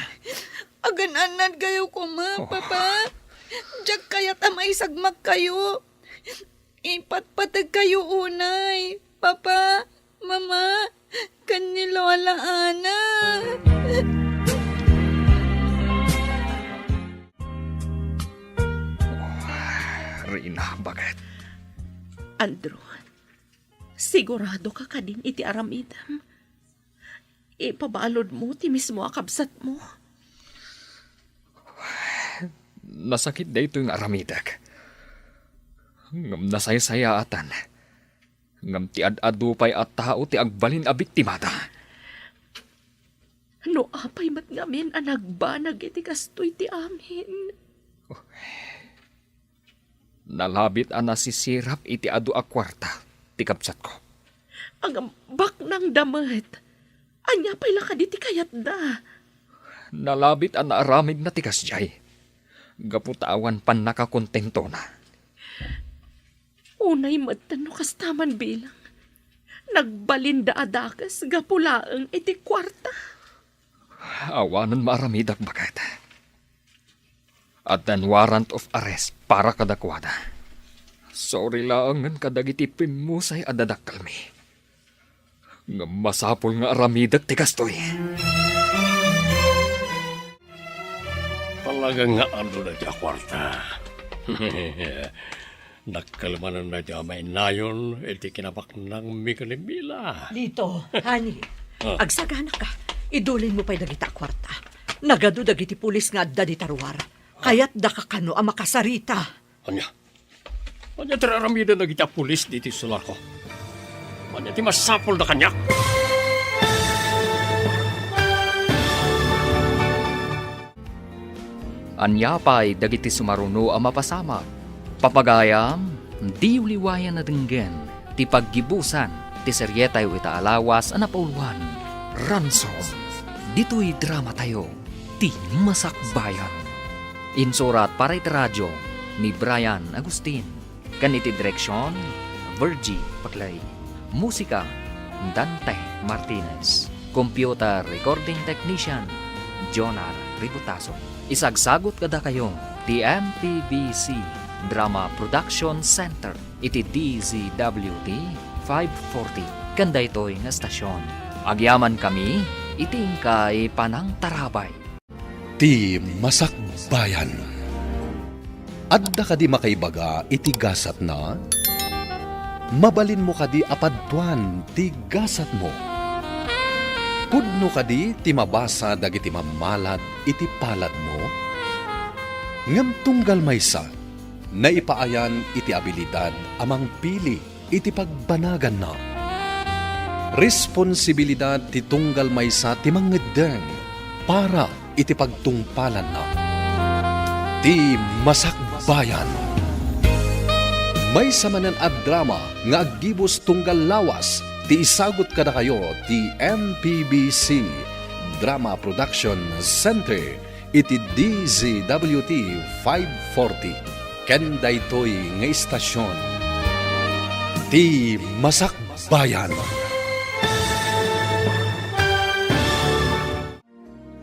Agananan kayo ko, Papa. Diyak kaya tamay sagmak kayo. Ipatpatag kayo unay, Papa. Mama, kan ni Lola Ana. Rina, bakit? Andrew, sigurado ka ka din iti aramidam. Ipabalod mo, ti mismo akabsat mo. Nasakit da ito yung aramidag. Ngam nasaysayatan. Ngam ti ad-adupay at tao ti agbalin a biktimata. No apay mat ngamin ang nagbanag iti kastoy ti amin. Nalabit ang nasisirap iti adu a kwarta ti kapsat ko. Ang bak ng damit. Anya pa'y lakad iti kayat da. Nalabit ang naaramid na ti kasjay. Gaputawan pan nakakontento na. Unay matano kastaman bilang. Nagbalinda adakas gapulaang iti kwarta. Awanan maaramidak bakit. At an warrant of arrest para kadakwada. Sorry lang kadagiti pimusay adadakal mi. Nga masapol nga aramidak ti kastoy. Talagang nga ano na di akwarta. Nakalmanan na di may nayon, iti kinapak ng mikanimila. Dito, honey. Agsagana ka. Idulin mo pa'y dagita kwarta. Nagado dagiti pulis nga adda di tarwar. Kaya't da kakano ang makasarita. Anya? Anya tiraramida na kita pulis diti sulako. Anya ti masapol na kanyak. Anya pa'y dagiti sumaruno ang mapasama. Papagayam, di uliwayan na denggen. Ti paggibusan, ti seryetay o itaalawas ang napauluan. Ransom. Dito'y drama tayo. Ti Masakbayan. Insurat para iti radyo ni Brian Agustin. Kaniti direksyon, Virgie Paglay. Musika, Dante Martinez. Computer recording technician, Jonar Ributaso. Isagsagot kada kayo, the MPBC Drama Production Center. Iti DZWT 540. Kanda ito'y nga stasyon. Agyaman kami, itingkay panang tarabay. Ti Masakbayan. Adda kadi makaibaga iti gasat na? Mabalin mo kadi apadtuan ti gasat mo. Pudno kadi ti mabasa dagiti mamalad iti palad mo. Ngam tunggal maysa, naipaayan iti abilidad amang pili iti pagbanagan na. Responsibilidad ti tunggal maysa ti mangiddeng para iti pagtungpalan na. Ti Masakbayan. May samanan at drama nga aggibos tunggal lawas ti isagot kada kayo ti MPBC Drama Production Center iti DZWT 540. Ken daytoy nga istasyon. Ti Masakbayan.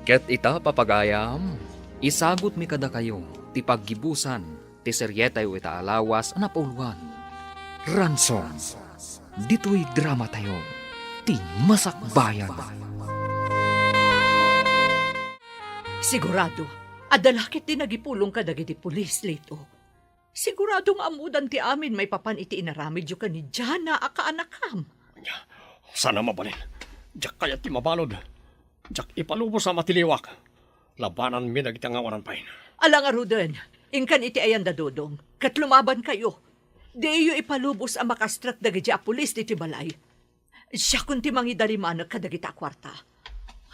Ket ita papagayam, isagot mi kada kayo, ti paggibusan, ti seryetay o itaalawas na pauluan. Ransom, dito'y drama tayo, ti Masakbayan. Sigurado, adalakit din nagipulong ka dagiti pulis, Lito. Sigurado nga amudan ti amin may papan iti inaramid yu ka ni Jana akaanakam. Sana mabalin. Diyak kaya ti mabalod. Diyak ipalubos sa matiliwak. Labanan mi dagiti nga waran pain. Alang aruden, ingkan iti ayan da dodong, kat lumaban kayo. Di iyo ipalubos ang makastrak dagiti a pulis iti balay. Siya kun ti mangidalimanag ka dagiti kwarta.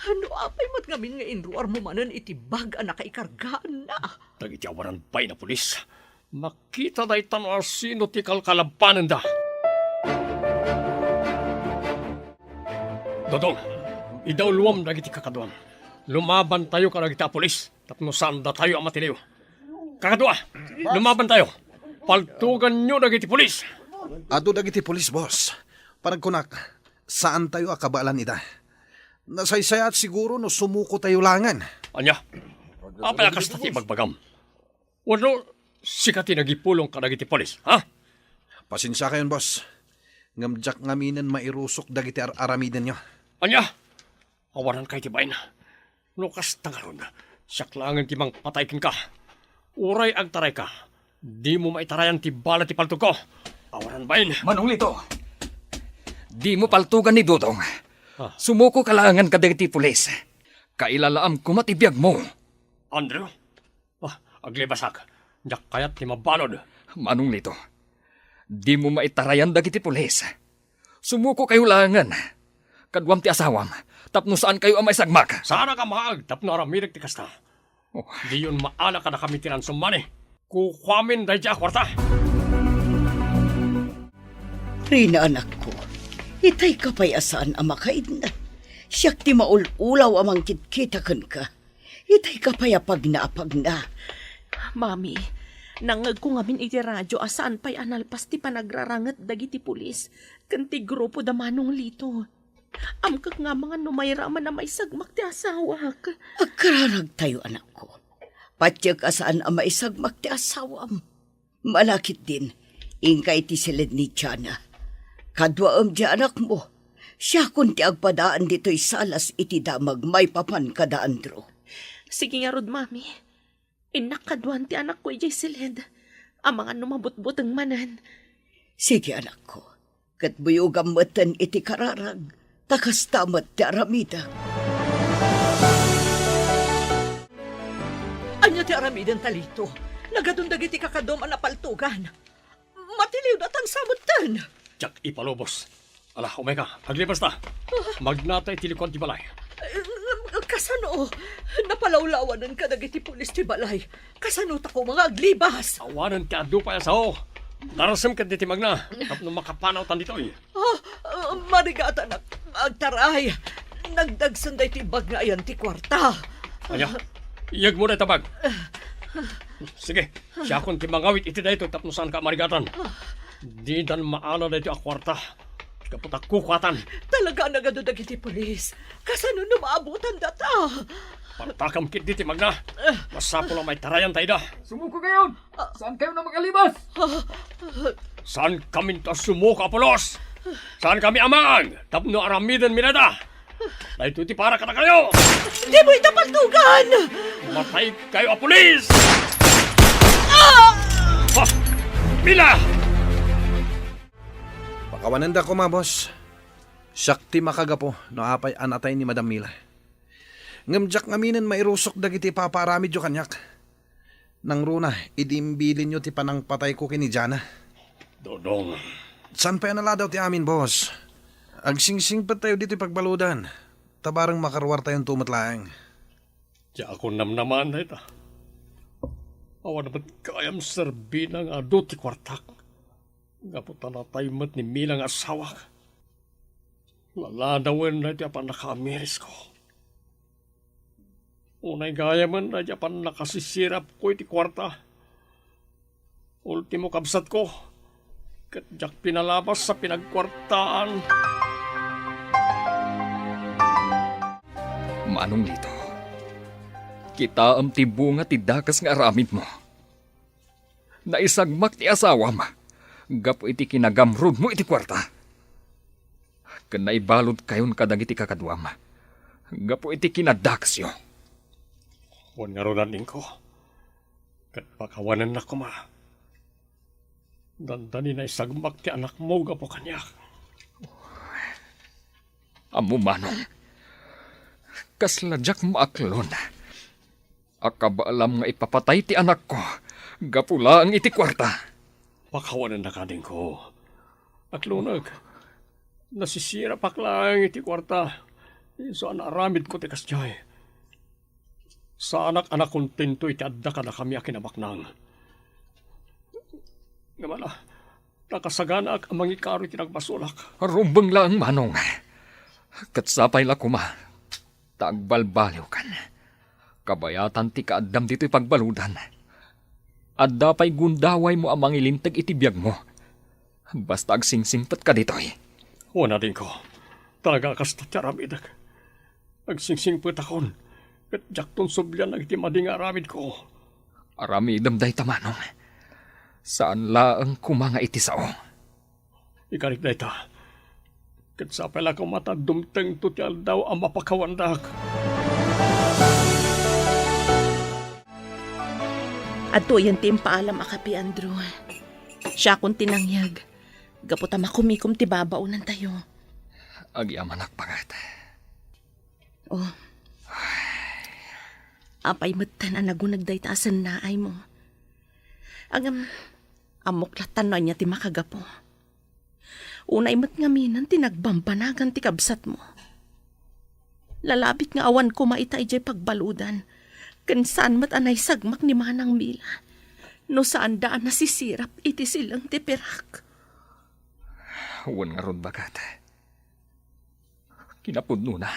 Ano apay mat ngamin nga inruar mo manan iti bag ang nakaikargaan na. Dagiti awaran pain na pulis. Makita da itan o sino ti kalkalabanan da. Dodong, idawluam dagiti kakaduan. Lumaban tayo ka dagiti a pulis. Tapno saan da tayo ang matiliw. Kakadua, lumaban tayo. Paltugan nyo dagiti pulis. Ado dagiti pulis, boss. Panagkunak, saan tayo akabalan ita? Nasaysaya at siguro no sumuko tayo langan. Anya, apalakas na ti bagbagam. Wano, sikati nagipulong ka dagiti pulis, ha? Pasensya kayon, boss. Ngamjak ngaminan mairusok dagiti aramiden nyo. Anya, awanan kay tibay na. Lukas tangaron, saklangan ti mang pataykin ka. Uray ag taray ka. Di mo maitarayan ti bala ti palto ko. Awanan bain. Manong Lito, di mo paltugan ni Dudong. Ah. Sumuko kalangan ka dagiti pulis. Kailalaam kumatibiyag mo. Andrew? Aglibasak. Diyak kayat ti mabalod. Manong Lito, di mo maitarayan dagiti pulis. Sumuko kayo langan. Kadwam ti asawam, tapno saan kayo ang maisagmak. Sana ka maag, tapno aramirik ti kasta. Oh. Di yun maala ka na kami tinansumani. Kukwamin dahi siya kwarta. Rina, anak ko, itay kapayasaan ang makaid na. Siyak ti maululaw amang kitkitakan ka. Itay kapayapag na. Mami, nangag ko ngamin iti radyo asaan pa'y analpas ti panagrarangat dagiti pulis. Kanti grupo da Manong Lito. Amkak nga mga numayraman na may sagmak ti asawak. Agkararag tayo, anak ko. Patyag asaan ang maisagmak ti asawam. Malakit din, ingkay ti silid ni Tiana. Kadwaam di anak mo. Siya kun ti agpadaan dito'y salas iti damag may papan kada Andro. Sige nga rod, Mami. Inakadwan ti anak ko ijay silid. Ang mga numabutbut ang manan. Sige, anak ko. Katbuyugam matan iti kararag. Takas tamat ti aramida. Anya ti aramidan talito. Nagadundag iti kakadom ang napaltugan. Matiliw na tan sabutan. Diyak ipalubos. Ala, umay ka, aglibas na. Magnatay ti likod ti balay. Kasano? Napalawlawanan ka dagiti pulis ti balay. Kasano ta ko mga aglibas? Awanan ti adu pa yasaw. Darasam ka diti magna. Tapno makapanaw tan dito eh. Marigata na agtaray. Nagdagsanday ti bag nga ayan ti kwarta. Anya, iyag mo na tabag. Sige, siya kung ti mangawit iti dito tapno saan ka marigatan. Di dan maala na iti akwarta. Kaputak kukwatan. Talaga nagadudag iti pulis. Kasano na maabutan data? Partakam kit diti magna. Masapo lang may tarayan tayo da. Sumuko kayo! Saan kayo na magalibas? Saan kami ta sumuka, Apolos? Saan kami amang? Tapno aramidan minada. Dahito ti para ka na kayo. Di mo itapaltugan! Matay kayo, Apolis! Ha! Mila! Pakawananda ko, ma, boss. Syakti makagapo, no apay anatay ni Madam Mila. Ngamjak ngaminan mairusok dagiti paparamid yo kanyak. Nang runa, idimbilin nyo ti panang patay ko kini Jana. Dodong. San pa nala daw ti amin, boss? Agsingsing pa tayo dito pagbaludan. Tabarang makarwar tayong tumatlaang. Diya ako namnaman na ito. Awan naman kayam serbi ng ado ti kwartak. Gaputan na tayo mat ni Milang asawak. Laladawan na di apan nakamiris ko. Unay gaya man na di apan nakasisirap ko iti kwarta. Ultimo kabsat ko. Kadyak pinalabas sa pinagkwartaan. Manong Lito, kita am ti bunga ti dakas nga aramid mo. Naisagmak ti asawam. Gapo iti kinagamrod mo iti kwarta. Kanaibalod kayon kadag iti kakadwam. Gapo iti kinadaksyo. Huwag nga ronanin ko. Kat pakawanan na ko ma. Dandani na isagmak ti anak mo gapo kanyak. Amo manong. Kasladyak maaklon. Akabaalam nga ipapatay ti anak ko. Gapula ang iti kwarta. Pakawanan na kanin ko. At lunag, nasisira paklang iti kwarta. So aramid ko ti kasjay. Sa anak-anak kontento iti adda ka na kami akinabaknang. Namala, nakasagana ang mga ikaro iti nagbasulak. Rumbang lang manong. Katsapay la kuma. Tagbalbaliw kan. Kabayatan ti kaadam dito'y pagbaludan. Adda pa'y gundaway mo ang mangilintag itibiyag mo. Basta agsingsingpat ka dito'y. Wala din ko. Talaga kasta ti aramidag. Agsingsingpat akon. Kat jakton subyan iti mading aramid ko. Aramidam day tamanong. Saan laang kumanga iti sao? Ikalit na ita. Kat sa pala ko mata dumteng to ti aldaw ang mapakawandak. At to yan tim paalam akapi, Andrew. Siya kung tinangyag. Gaputa makumikom ti babaunan tayo. Agyaman pagat. Oh. Apay matan ang nagunagday taasan na ay mo. Amuklatan na niya ti makagapo. Unay mat ngaminan tinagbambanagan ti kabsat mo. Lalabit nga awan ko maitay jay pagbaludan. Kansaan mat anay sagmak ni Manang Mila. No saan daan nasisirap iti silang ti pirak. Huwag nga ron bagat. Kinapudno na.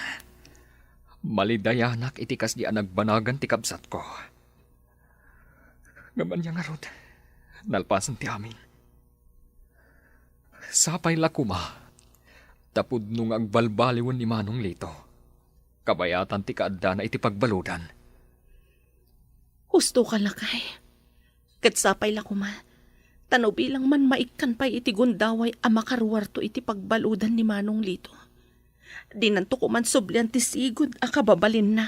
Malidayanak itikas di anagbanagan ti kabsat ko. Gaman niya nga ron. Nalpasan ti amin. Sapay lakuma. Tapudno nga agbalbaliwan ni Manong Lito. Kabayatan ti kaadda na iti pagbaludan. Husto ka lakay. Katsapay lakuma. Tanaw bilang man maikan pa'y iti gundaway a makarwarto iti pagbaludan ni Manong Lito. Dinanto ko man sublian ti sigod a kababalin na.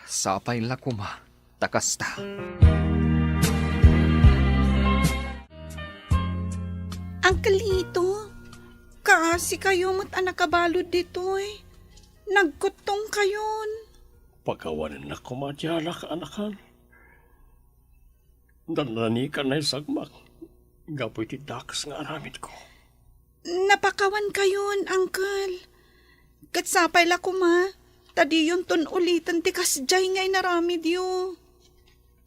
Sapay lakuma. Takasta. Uncle Lito, kaasi kayo mat anakabalod ditoy. Nagkutong kayon. Pagkawanan na kumadyala ka anakan. Danani ka na'y sagmak. Gapoy ti dakas nga aramid ko. Napakawan kayon, Uncle. Katsapay la kuma, tadi yun ton ulitan ti kasjay ngay naramid yo.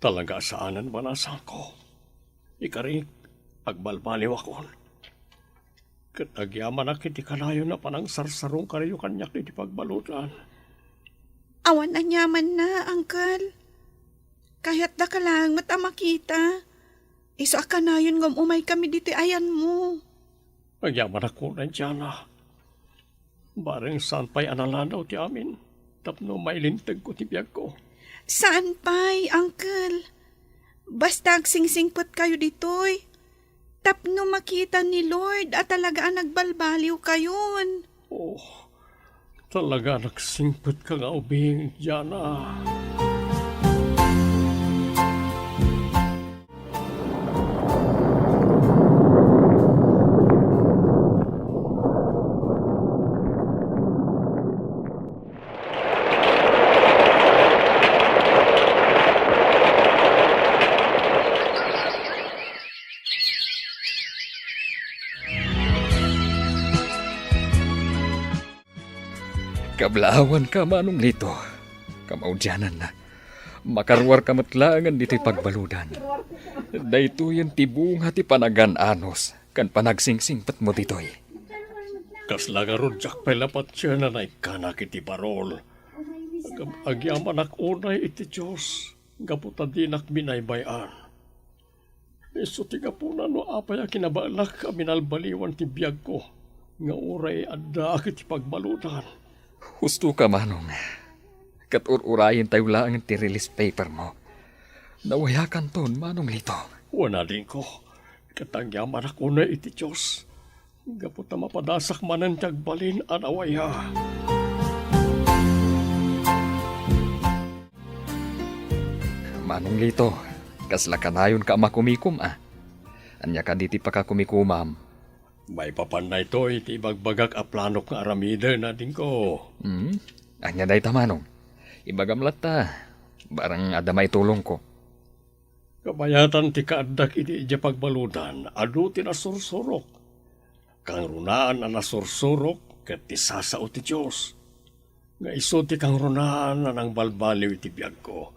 Talaga saanan manasan ko. Ikari, agbalbaliw akon. Kat agyaman na kiti kalayo na panang sarsarong karayo kanyak iti pagbalutan. Awan na nyaman na, Uncle. Kahit da ka lang matamakita. Isa ka na yun ngam umay kami dito ayan mo. Agyaman ako na dyan na. Bareng saan pa'y analanaw ti amin. Tapno mailintag ko ti biyag ko. Saan pa'y, Uncle? Basta agsingsingpot kayo ditoy. Tapno makita ni Lord at talaga ang nagbalbaliw kayon. Oh, talaga nagsingpot ka nga ubing dyan na. Kablawan ka, Manong Lito. Kamaudyanan na. Makarwar ka matlangan dito'y pagbaludan. Dayto yan tibunga ti panagan-anos. Kan panagsingsingpat mo dito'y. Kasla nga ron jak palapat siya na naikanak iti parol. Agyaman ak unay iti Diyos. Gaputa dinak binaybayan. Iso ti gapunan no apay kinabalak aminalbaliwan ti biyag ko. Nga uray adda iti pagbaludan. Husto ka, Manong. Katururayin tayo lang ti release paper mo. Nawayakan ton, Manong Lito. Wana din ko. Katangyaman ako na iti Diyos. Gaputa mapadasak manan tagbalin at awaya. Manong Lito, kasla kanayon ka makumikum Anya ka diti pa ka kumikumam. May papanay to iti bagbagak a planok nga aramida na din ko. Anya day ta, Manong. Ibagamlat ta. Barang adamay tulong ko. Kabayatan ti kaaddak iti ija pagbaludan, adu ti nasursurok. Kang runaan na nasursurok, ket ti sasao ti Diyos. Nga iso ti kang runaan na nang balbaliw iti biyag ko.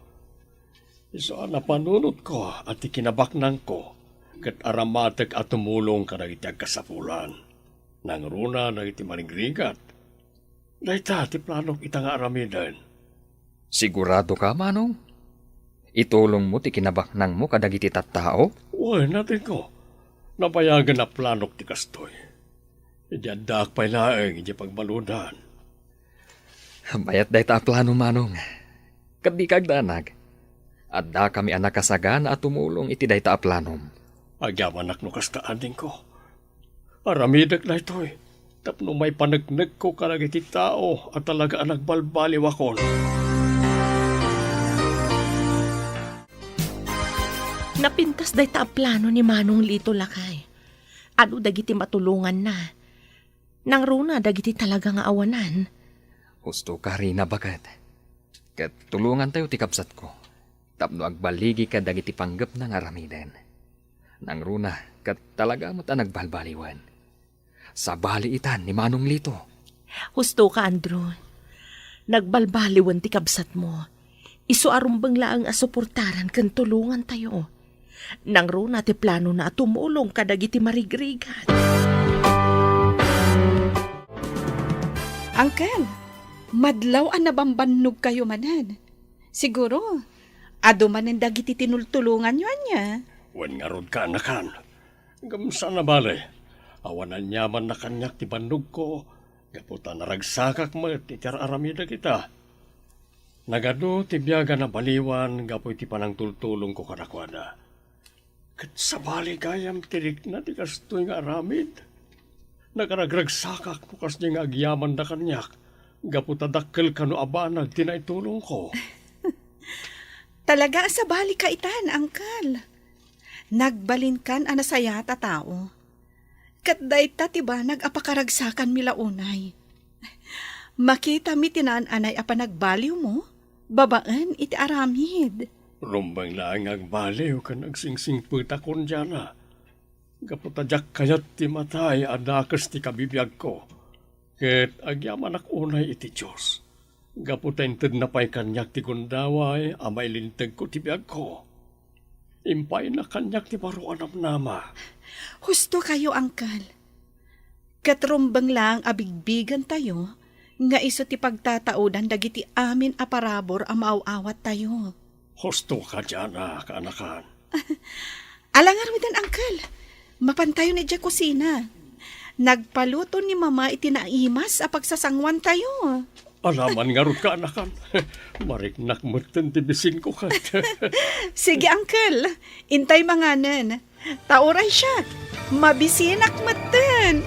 Iso na panunot ko at ti kinabaknang ko, ket aramatek at tumulong ka na iti agkasapulan. Nang runa na iti maningrigat. Dayta ti planok itang aramidan. Sigurado ka, Manong? Itulong mo ti kinabaknang mo kadagiti tattao? Uy, natin ko. Napayagan na planok ti kastoy. Idiadak pa'y laeng, iti pagbaludan. Bayat day ta plano, Manong. Kaddi kagdanag. Adda kami anak kasagan at tumulong iti day ta planom. Agyaman ak no kastaan din ko. Aramidak na ito'y. Tapno may panagnag ko kalagiti tao at talaga ang nagbalbaliw akon. Napintas day ta plano ni Manong Lito Lakay. Ano dagiti matulungan na. Nang runa dagiti talaga nga awanan. Gusto ka rin na bagat. Kat tulungan tayo ti kapsat ko. Tapno agbaligi ka dagiti panggap ng aramiden. Nang runa, kat talaga mo't ang nagbalbaliwan. Sa baliitan ni Manong Lito. Husto ka, Andrew. Nagbalbaliwan ti kabsat mo. Isu arumbang laang asuportaran kan tulungan tayo. Nang runa ti plano na tumulong kadagiti marigrigan. Uncle, madlaw ang nabambannog kayo manan. Siguro, ado man ang dagiti tinultulungan nyo niya. Wan nga rod ka, anakan. Gamsa na bale. Awanan nyaman na kanyak ti bandog ko. Gaputa naragsakak mo ti aramida kita. Nagado ti biyaga na baliwan, gapoy ti panang tultulong ko kanakwada. Kat sa bali gayam tirik na ti kastoy nga aramid. Nagaragragsakak mo kas nga agyaman na kanyak. Gaputa dakkel kano abanag tinaitulong ko. Talaga sa bali ka itan, Uncle. Nagbalin kan anasayata tao. Kat dayta tiba nag-apakaragsakan mila unay. Makita mi tinaan-anay apa nagbaliw mo, babaan iti aramid. Rumbang lang agbaliw ka nagsingsing puta kon dyan. Gaputadyak kayat ti matay adakas ti kabibiyag ko. Ket agyaman ak unay iti Diyos. Gaputented na pa'y kanyak ti gundaway amay lintag ko ti biyag ko. Impay na kanyak ti baruan nama. Husto kayo, Uncle. Katrumbang lang abigbigan tayo, nga iso ti pagtataudan dagiti amin aparabor ang maaawat tayo. Husto ka dyan, kaanakan. Alangar mo dan, Uncle. Mapantayo na dya kusina. Nagpaluto ni Mama itinaimas a pagsasangwan tayo. Alaman nga rin kaanakan. Mariknak mo bisin ko ka. Sige, Uncle. Intay manganan. Tauray siya. Mabisinak matan.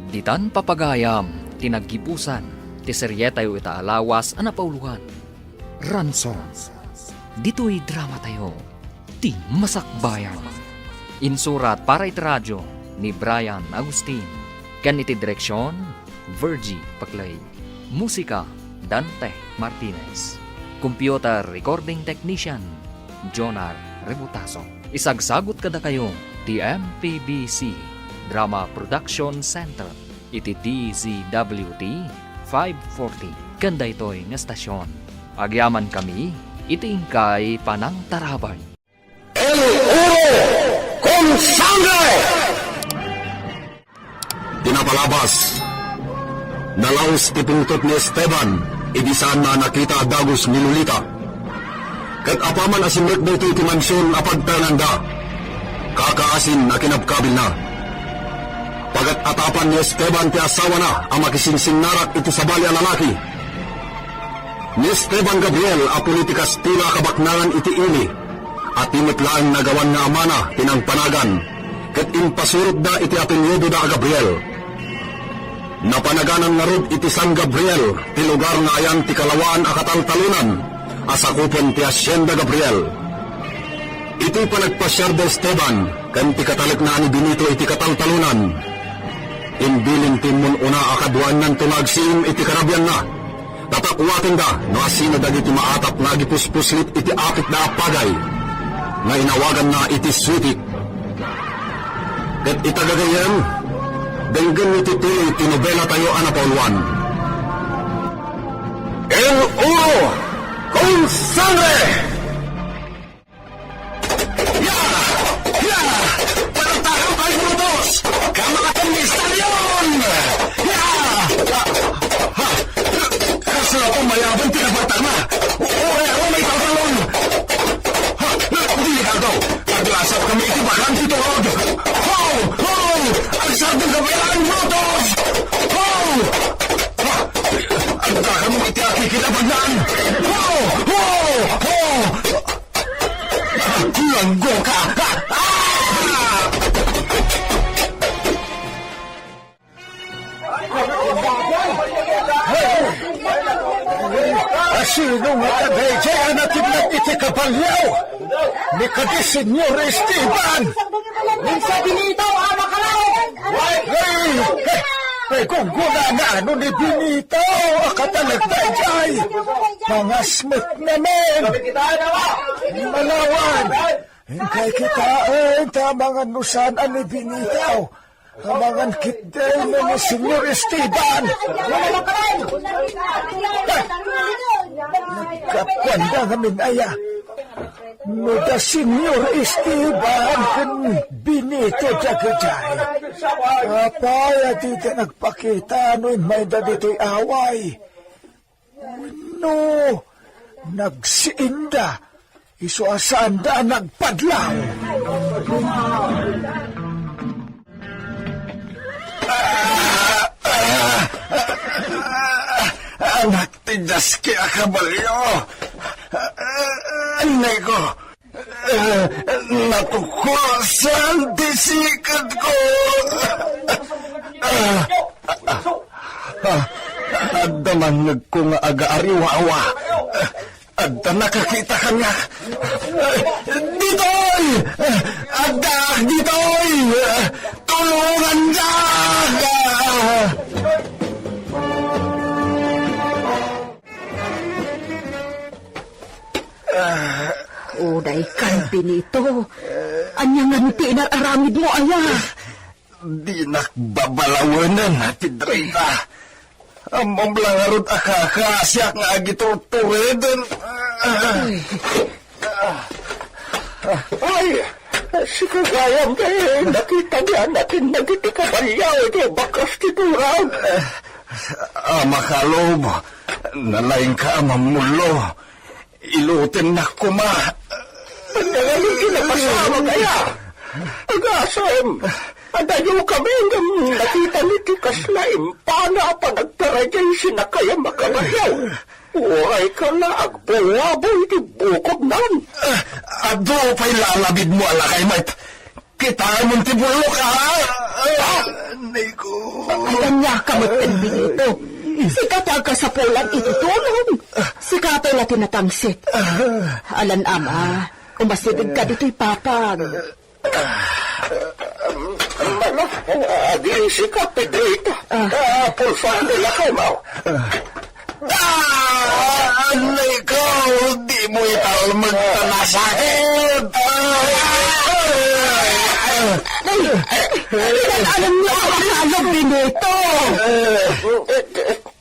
Ditan papagayam, tinaggibusan, ti seryeta yu itaalawas anapauluhan. Ransom. Dito'y drama tayo. Ti Masakbayan. Insurat para iti radyo ni Brian Agustin. Kan iti direksyon, Virgie Paclay. Musika, Dante Martinez. Computer Recording Technician, Jonar Rebutaso. Isagsagot kada kayo, ti MPBC Drama Production Center. Iti DZWT 540. Kanda ito'y nga stasyon. Agyaman kami, iti ingkay panang tarabay. Pinapalabas. Nalaos tipungtot ni Esteban, ibisan na nakita dagos ni Lolita. Kat apaman asimrek dito iti mansyon apagtananda, kakaasin na kinabkabil na. Pagat atapan ni Esteban ti asawa na ang makisingsing narak iti sabali a lalaki. Ni Esteban Gabriel a politikas tila kabaknangan iti ili, at timitlaan nagawan nga amana tinang panagan, ket impasurot da iti apelyido da Gabriel. Napanaganan nga rod iti San Gabriel, ti lugar nga ayan ti kalawaan a kataltalunan, asakupon ti Hacienda Gabriel. Iti panagpasyar da Esteban, kan ti katalik na ni Benito iti kataltalunan. Imbilin timun una akaduan ng tunagsim iti karabyan na. Tatakwatin da, no asino dagiti maatap na gipuspuslit iti apit na apagay, na inawagan na iti sutik. Ket itagagayan, denggan iti tuloy tinobela tayo anapauluan. El Uro con Sangre! Panatahan tayo mutos! Kamakatang istalyon! Kaso na po mayabang pinabatan na! O may tatalon! Hindi ikaw! Paglasap kami itibakan dito! Ho! Ho! Ang sardong kabayaan mutos! Ho! Ang takang mo iti akikilabagnan! Ho! Ho! Ho! Langgo ka! Sino nga kadayjay na tignan iti kabalyaw? Ni kadi Senyor Esteban! Minsa Benito, ama ka lang! Ay, kung guna na ano ni Benito, akatalagdayjay! Pangasmot naman! Malawan! Hingkay kita tamang anusan ni Benito! Amangan kitday na ni Senyor Esteban! Kapwanda ngamin aya. No da Senyor Esteban kan Benito Jagajay. Apaya dito nagpakita no may da dito'y away. No, nagsiinda. Iso asanda nagpadlaw. Anak tidas kaya kabalyo. Anay ko. Natukusan disikad ko. Adda man ko nga aga-ariwawa. Adda nakakita ka nga. Ditoy! Adda! Ditoy! Tulungan ka! Uday kan Benito. Anyangan pinararamid mo, aya. Di nakbabalawanan na Pedrita. Amom lang arod akakasyak nga agituturedon. Ay, si Kagayam kayo. Nakita niya natin nagitikabalyaw ito bakas tituran. Makalob, nalaing ka mamulo. Ilutin na kuma. Nangaligin na pasama kaya. Agasam, adayo kami ng nakita ni Tikas na impana pa nagtarajay sinakaya makabayaw. Uray ka na agbuwaboy di bukod nan. Ado pa'y lalabid mo alakay, mate. Kita mong tibulo ka, ha? Nico. Alam niya kamutin Benito. Sikatag ka sa pulan itutulong. Sikatay na tinatangsit. Alan ama, umasidig ka dito'y papag. Di sikat Pedrita. Pulsaan nila kay Mau. Anay ko, di mo itaw magtanasakit. Alam niyo ang mahalog Benito.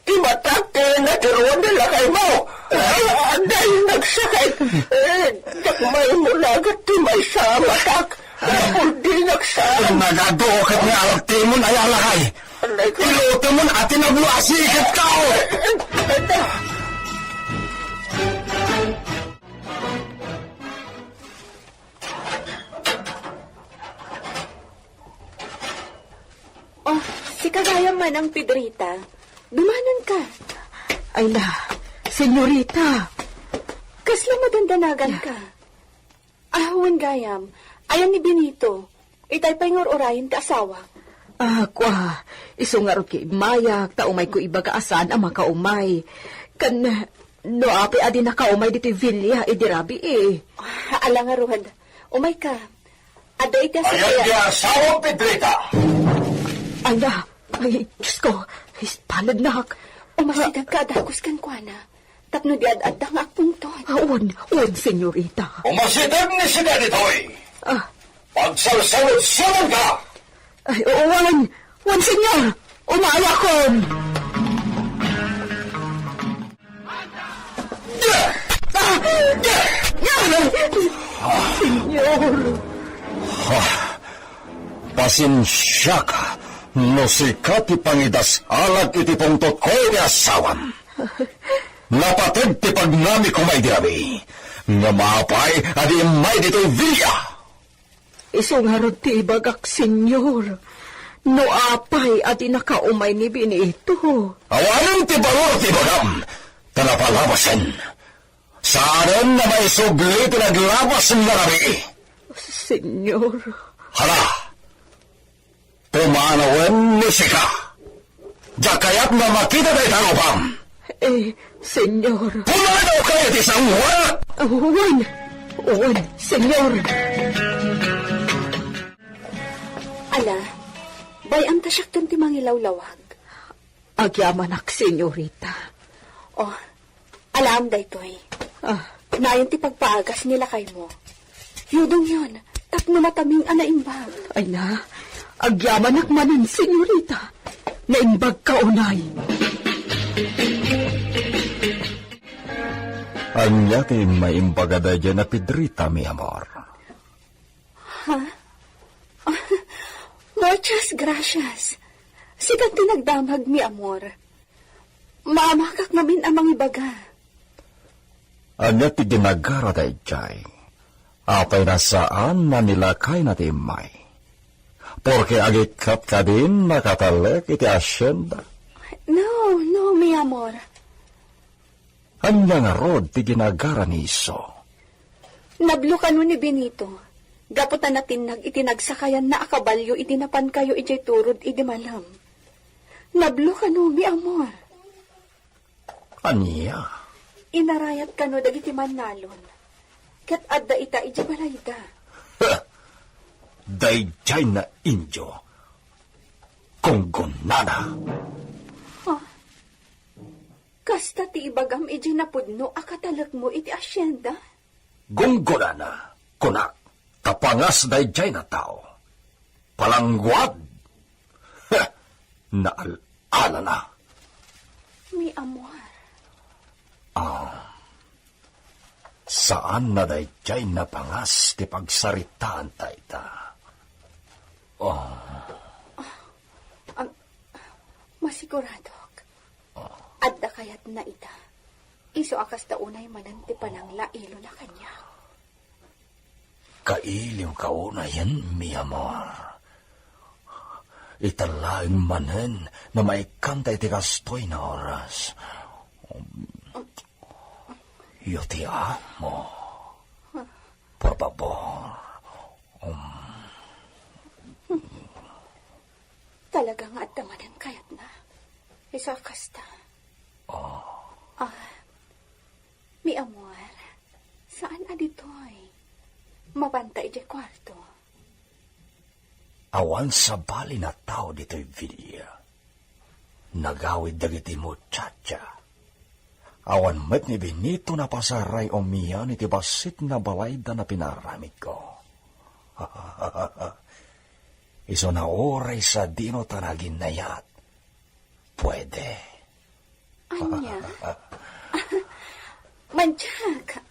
Imatake na tiruan nila kay Mau. Dahil nagsakit. Dakmay mo lagat ti may samatak. Hindi nagsakit. Nagadokat nga alakti mo na yalakay. Iluto mo na atin ang luasikit ka. Oh, si Kagayam man ang Pedrita. Dumanan ka. Ay na, senyorita. Kasla magandanagan ka. Ahawan gayam, ayan ni Benito. Itay pa yung orayin ka asawa. Kwa, isungarot ki mayak, taumay ko iba kaasan ang makaumay. Kan, no api adi nakaumay dito Villa, idirabi eh. Alang aruhan, umay ka. Aday ka sa Ayan di asawang Pedrita. Ay na, ay, Diyos ko, palad na. Umasidag ka adakos kan kwa na. Tapno di ad-ad ang akong ton. Uwan, senyorita. Umasidag ni sila dito'y. Pagsalsalot-salot ka. Ay, uwan, senyor, umaya ko. Senyor. Pasensya ka, no sikat ipangidas alag iti pungtot ko ni asawam. Napatid ti pagnami ko may dirabi. Nga mapay, adi may dito'y Villa. Isungarod ti bagak, senyor. No apay at nakaumay ni Benito. Awanan ti balor ti bagam, tanapalabasan. Saan na may subli ti naglabas ng larabi. senyor. Hala! Pumanawan musika! Jakayat na makita tayo tanopam! Senyor. Pumanaw kayo at isang wala! Uwan, senyor. Ala, bayam ta siya ti mangilawlawag. Agyamanak, senyorita. Oh, alam daytoy. Nayon ti pagpaagas nila kay mo. Yudong yon, tapno mataming anaimbag. Ay na, agyamanak manin, senyorita. Naimbag ka unay. Ang yakin maimbagada dyan na Pedrita, mi amor. Muchas gracias. Sigat ti nagdamag, mi amor. Maamakak namin amang ibaga. Anya ti ginagara da jay. Apay na saan na nilakay na ti may. Porque agikat ka din nakatalek iti asyenda. No, mi amor. Anya nga rod ti ginagara ni Iso. Nablo kanu ni Benito. Gaputan natin itinagsasayan na akabalyo itinapan kayo ijay turod idi malam. Nablo kanu, mi amor. Anya? Inarayat kanu dagiti manalon. Ket adda ita ijay balayda. Dayjay na injo. Kunggunana. Kasta ti ibagam ijay napudno akatalak mo iti asyenda. Gunggunana. Kunak. Kapangas dayjay na tao. Palangguad. Naalala na. Mi amor. Saan na dayjay na pangas ti pagsaritaan ta ita? Masiguradok. Adda kayat na ita. Iso akas da unay manan ti pananglailo na kanya. Kailiw kauna yan, mi amor. Italaing manen na maikanta iti kastoy na oras. Yuti mo. Por favor. Talaga nga at tamanan kayat na. Isa kasta. Mi amor, saan aditoy? Mabantay di kwarto. Awan sa bali na tao dito'y Villa. Nagawid dagiti muchacha. Awan met ni Benito na pasaray o miyan iti basit na balayda na pinaramid ko. Iso na oray sa dino tanagin na yat. Pwede. Anya? Manchak.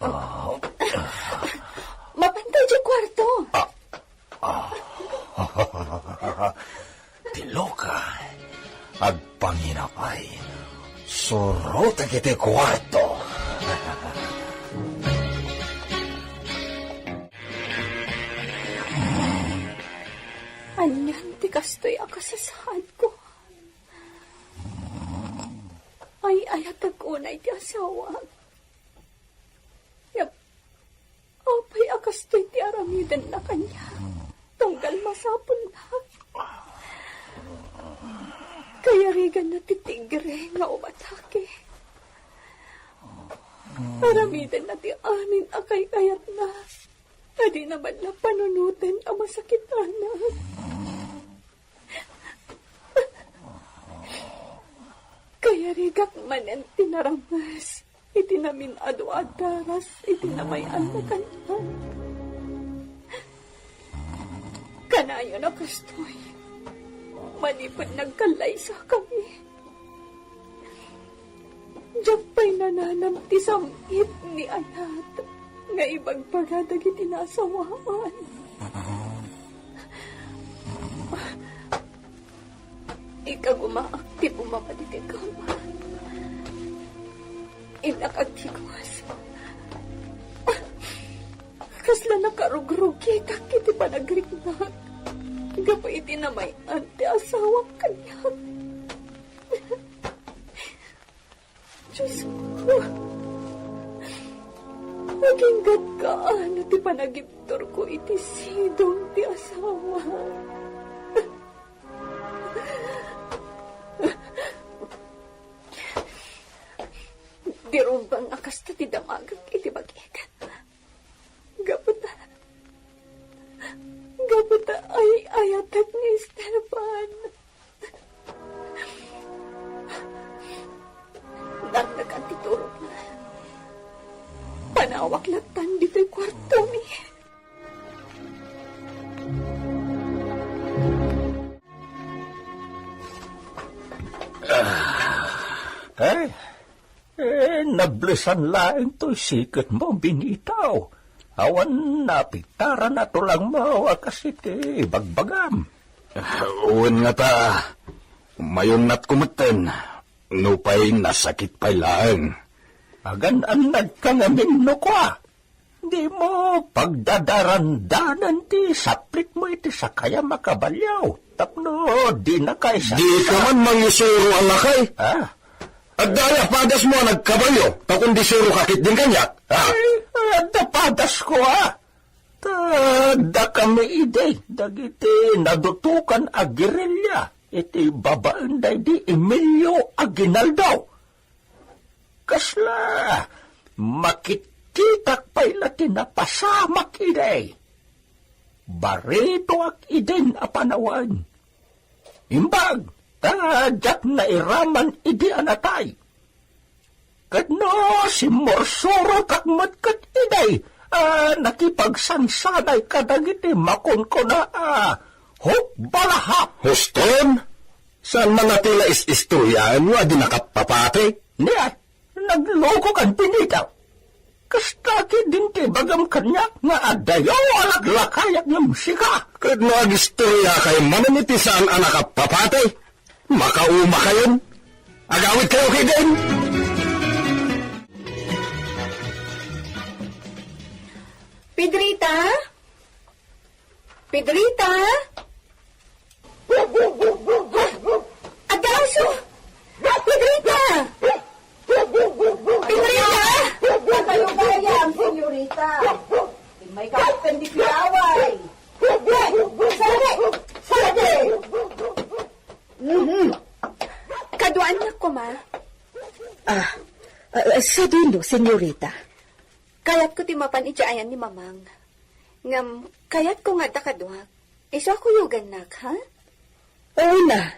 Mabantay di kwarto. Tiloka. Agpanginapay. Surot kiti kwarto. Anyan ti kastoy akasasahan ko. Ay ayatag unay ti asawa. Apay akastoy ti aramidan na kanya. Tunggal masapon na. Kaya rigan na titigre nga umatake. Aramidan na ti amin akay kayat na. Adi naman na panunutin ang masakitan na. Kaya rigak manen tinaramas. Itinamin adu-adaras. Itinamayan na kanya. Kanayo na kastoy. Malipad nagkalaysa kami. Diyak pa'y nananam ti samit ni Anat. Nga ibagpagadag itinasawaan. Ikagumaak ti bumabalik ikaw. Inakagkikwas. Kasla nakarugrugi kakiti panagriknak. Gapa itinamay ante asawa kanya. Diyos ko. Maging gadkaan at ipanagiptor ko ko iti sidong ti asawa. Dirong bang akas ta ti damagag iti bagik. Gaputa ay ayatat ni Esteban. Dagdagan ti turok na. Panawak latan dito'y kwarto mi. Nablesan laing to'y sikat mo, binitaw. Awan napitaran na to lang mo, akasiti, bagbagam. Uwan nga ta, mayon nat kumuten, nupay nasakit pa'y laeng. Agan ang nagkangamin no ko. Di mo pagdadarandanan ti saplit mo iti sakaya makabalyaw. Tapno, di na kay sa... Di ka man mangisuro ang lakay. Ha? At daya padas mo nagkabalyo, takundi suro kakit din kanyak. Ha? Dapadas ko Da kami ide, dagiti nadutukan a gerilya, iti babaan day di Emilio Aguinaldo. Kasla, makititak pa'y lati na pasamak ide. Barito ak idin a panawan. Imbag, tadyak na iraman idi anatay. Kadno si Morsoro kakmat kat iday, nakipagsansanay kadagiti makon ko na, balahap. Huston? Saan man natila is-istoryahan mo, adi nakapapate? Niya, naglogo kan pinitaw. Kastaki din ti bagam kanya nga adayaw alaglakayak ng sika. Kadno ag-istorya kay mananiti saan ang nakapapate? Makauma kayon? Agawit kayo kay din? Pedrita? Pedrita? Adauso! Pedrita! Pedrita! Pagayong-gayang, senyorita. May kapten di pilaway. Sarade! Sarade! Kaduan na ko, ma. Sa dulo, senyorita. Kayat ko timapan ijaayan ni mamang. Ngam, kayat ko nga takaduak. Iso ako yugan nak, ha? Oo na.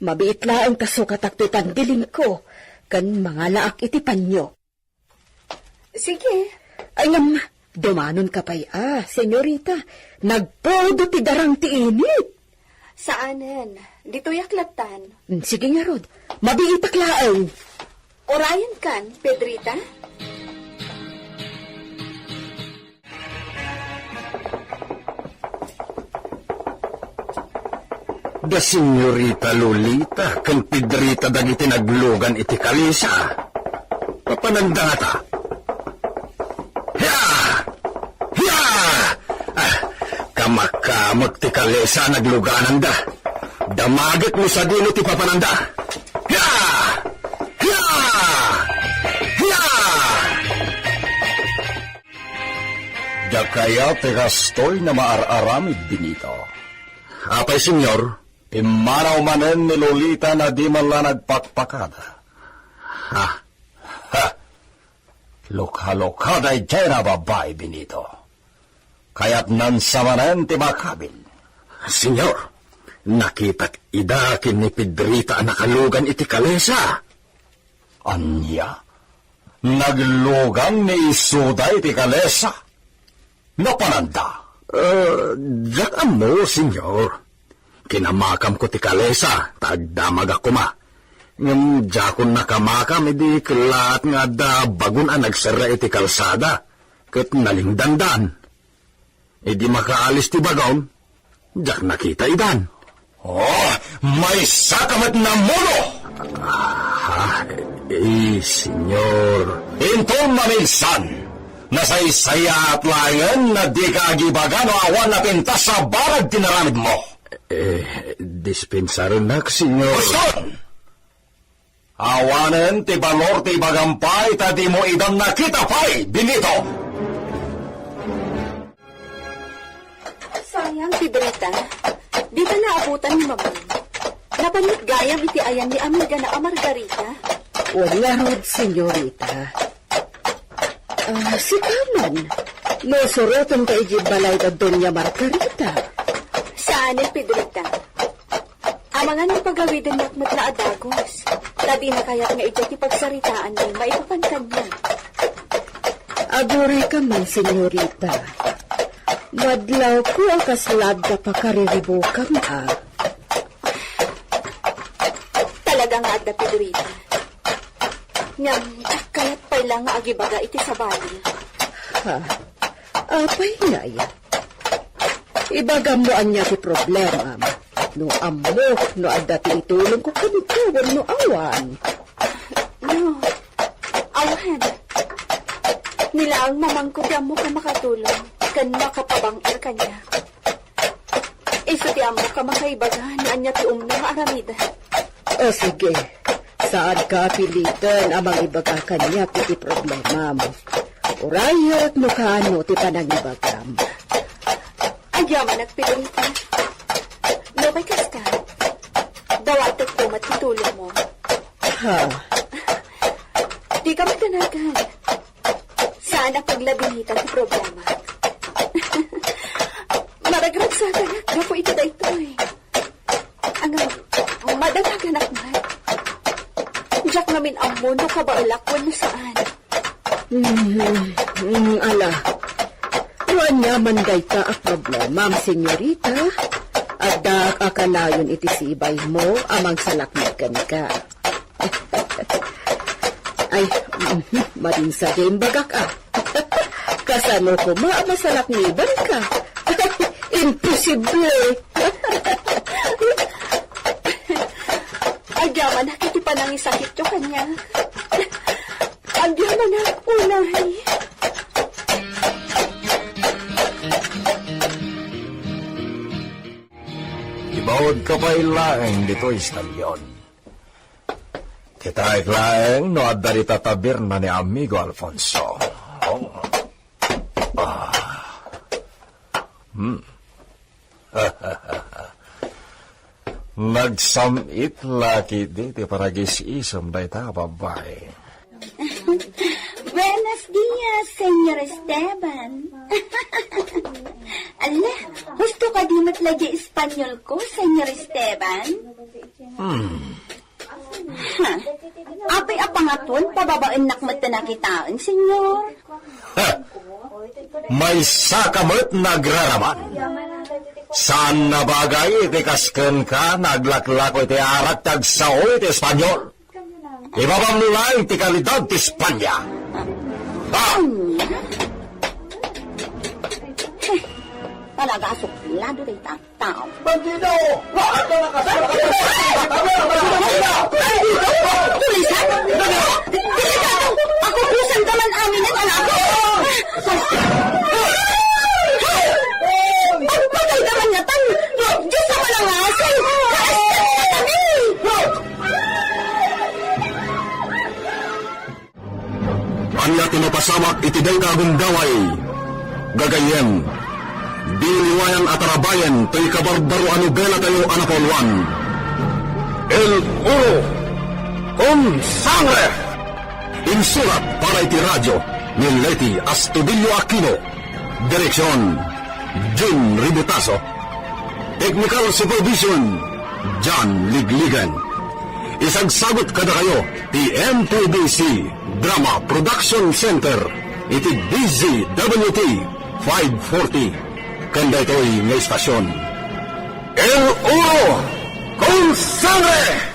Mabiit laang kasukat aktutan dilim ko. Kan mga laak iti panyo. Sige. Ay ngam, dumanon ka pa'y senyorita. Nagpodo ti darang ti init. Saanan? Dito yaklatan. Sige nga, Rod. Mabiit aklaang. Orayan kan, Pedrita? Da senyorita Lolita, kan Pedrita dagiti naglugan iti kalisa. Papanandata. Hiya! Hiya! Kamak-kamak ti kalisa nagluganan da. Damagit mo sa dino ti papananda. Hiya! Hiya! Hiya! Da kaya te gastoy na maararamid binito. Apay, senyor. Imaraw manen ni Lolita na di man la nagpakpakada. Ha? Lokha-lokha day jay na babae binito. Kaya't nansamanen ti makabil. Senyor, nakitak idakin ni Pedrita ang nakalugan iti kalesa. Anya? Naglugan ni Isuday ti kalesa? Napananda? Diyan mo, senyor. Kinamakam ko ti kalesa, tagdamag ako ma. Ngam jakon nakamakam, edi kelat nga da bagun ang nagsara iti kalsada. Kat nalingdandan. Edi makaalis ti bagaw, jak nakita idan. Oh, may sakamat na mulo! Senyor. Intong maminsan, nasaysaya at langan na di ka agibagan o awan na pintas sa barag tinaramid mo. Dispensaron na, senyor. Gusto! Awanen ti balor ti bagampay ta di mo idam nakita pay, binito! Sayang, Pedrita. Di ka naabutan ni Mama. Nabanit gayam iti ayan ni amiga na Margarita. Wala rod, senyorita. Si Kaman. No, surotan ka balay da Doña Margarita. Saan eh, Pedrita? Amangan ni pagawidin nakmat na adagos. Labi na kaya nga iti pagsaritaan ni maipapantan niya. Aguray ka man, senyorita. Madlaw ko ang kaslad na pakariribukan ka. Talaga nga adda, Pedrita. Ngam, kaya't pala nga agibaga iti sa bali. Ha? Apay na yan. Ibagam mo anya ti problema. No amok, no adati itulong ko kanito, no awan. No, awan. Nilaang mamangko di amo ka makatulong, kan makapabangir kanya. Iso di amo ka makaibaga na anya ti umna aramida. O sige, saan ka pilitan amang ibaga kanya ti problema mo? Urayat no kaano ti panangibagam. Ayaman at Pedrita. No, may kasta. Dawatot ko matitulong mo. Ha? Di ka magdanagan. Saan ang paglabinita ti problema? Maragrag sa kanak, gapo ito da ito eh. Ang madagagan akman. Diyak namin ang mundo kabaulak wala saan. Ala, ruan naman day ka ang problema, senyorita. At akalayon iti sibay mo amang salakmikan ka. Ay, maring sa game bagak ah. Kasano ko masalakmiban ka? Imposible. Agyaman na kiti pa nang isakit yo kanya. Agyaman na unay. Ibawad ka pa ilaeng dito istalyon. Kita ilaeng no adda di tatabir na ni amigo Alfonso. Oh. Nagsamit laki di paragis isam da ita babae. Buenos días, señor Esteban. Ala, gusto ka di matlagi Espanyol ko, señor Esteban? Ha? Apay apangaton, pababain nakmat na nakitaan, senyor. May sakamot nagraraman. Saan na bagay itikasken ka naglaklako iti arat tagsao iti Espanyol? Ibabam lang iti kalidad ti Espanya. Talaga suplado rin tao. Bandido! Bakit ka nakasama ka? Tulisan? Tulisan! Ako pusan ka man amin at anak ko! Pagpagay naman nga tan! Diyos sa malangasan! Kaastan na kami! Anya tinapasamak iti day kagundaway. Gagayen. Diliwayan at arabayan to'y kabarbaro anubela tayo anapolwan. El Oro con Sangre. Insulat para iti radyo ni Leti Astudillo Aquino. Direksyon Jun Ributaso. Technical Supervision John Ligligan. Isagsagot kada kayo ti MPBC Drama Production Center iti DZWT 540 kanda ito'y may istasyon. El Oro con Sangre!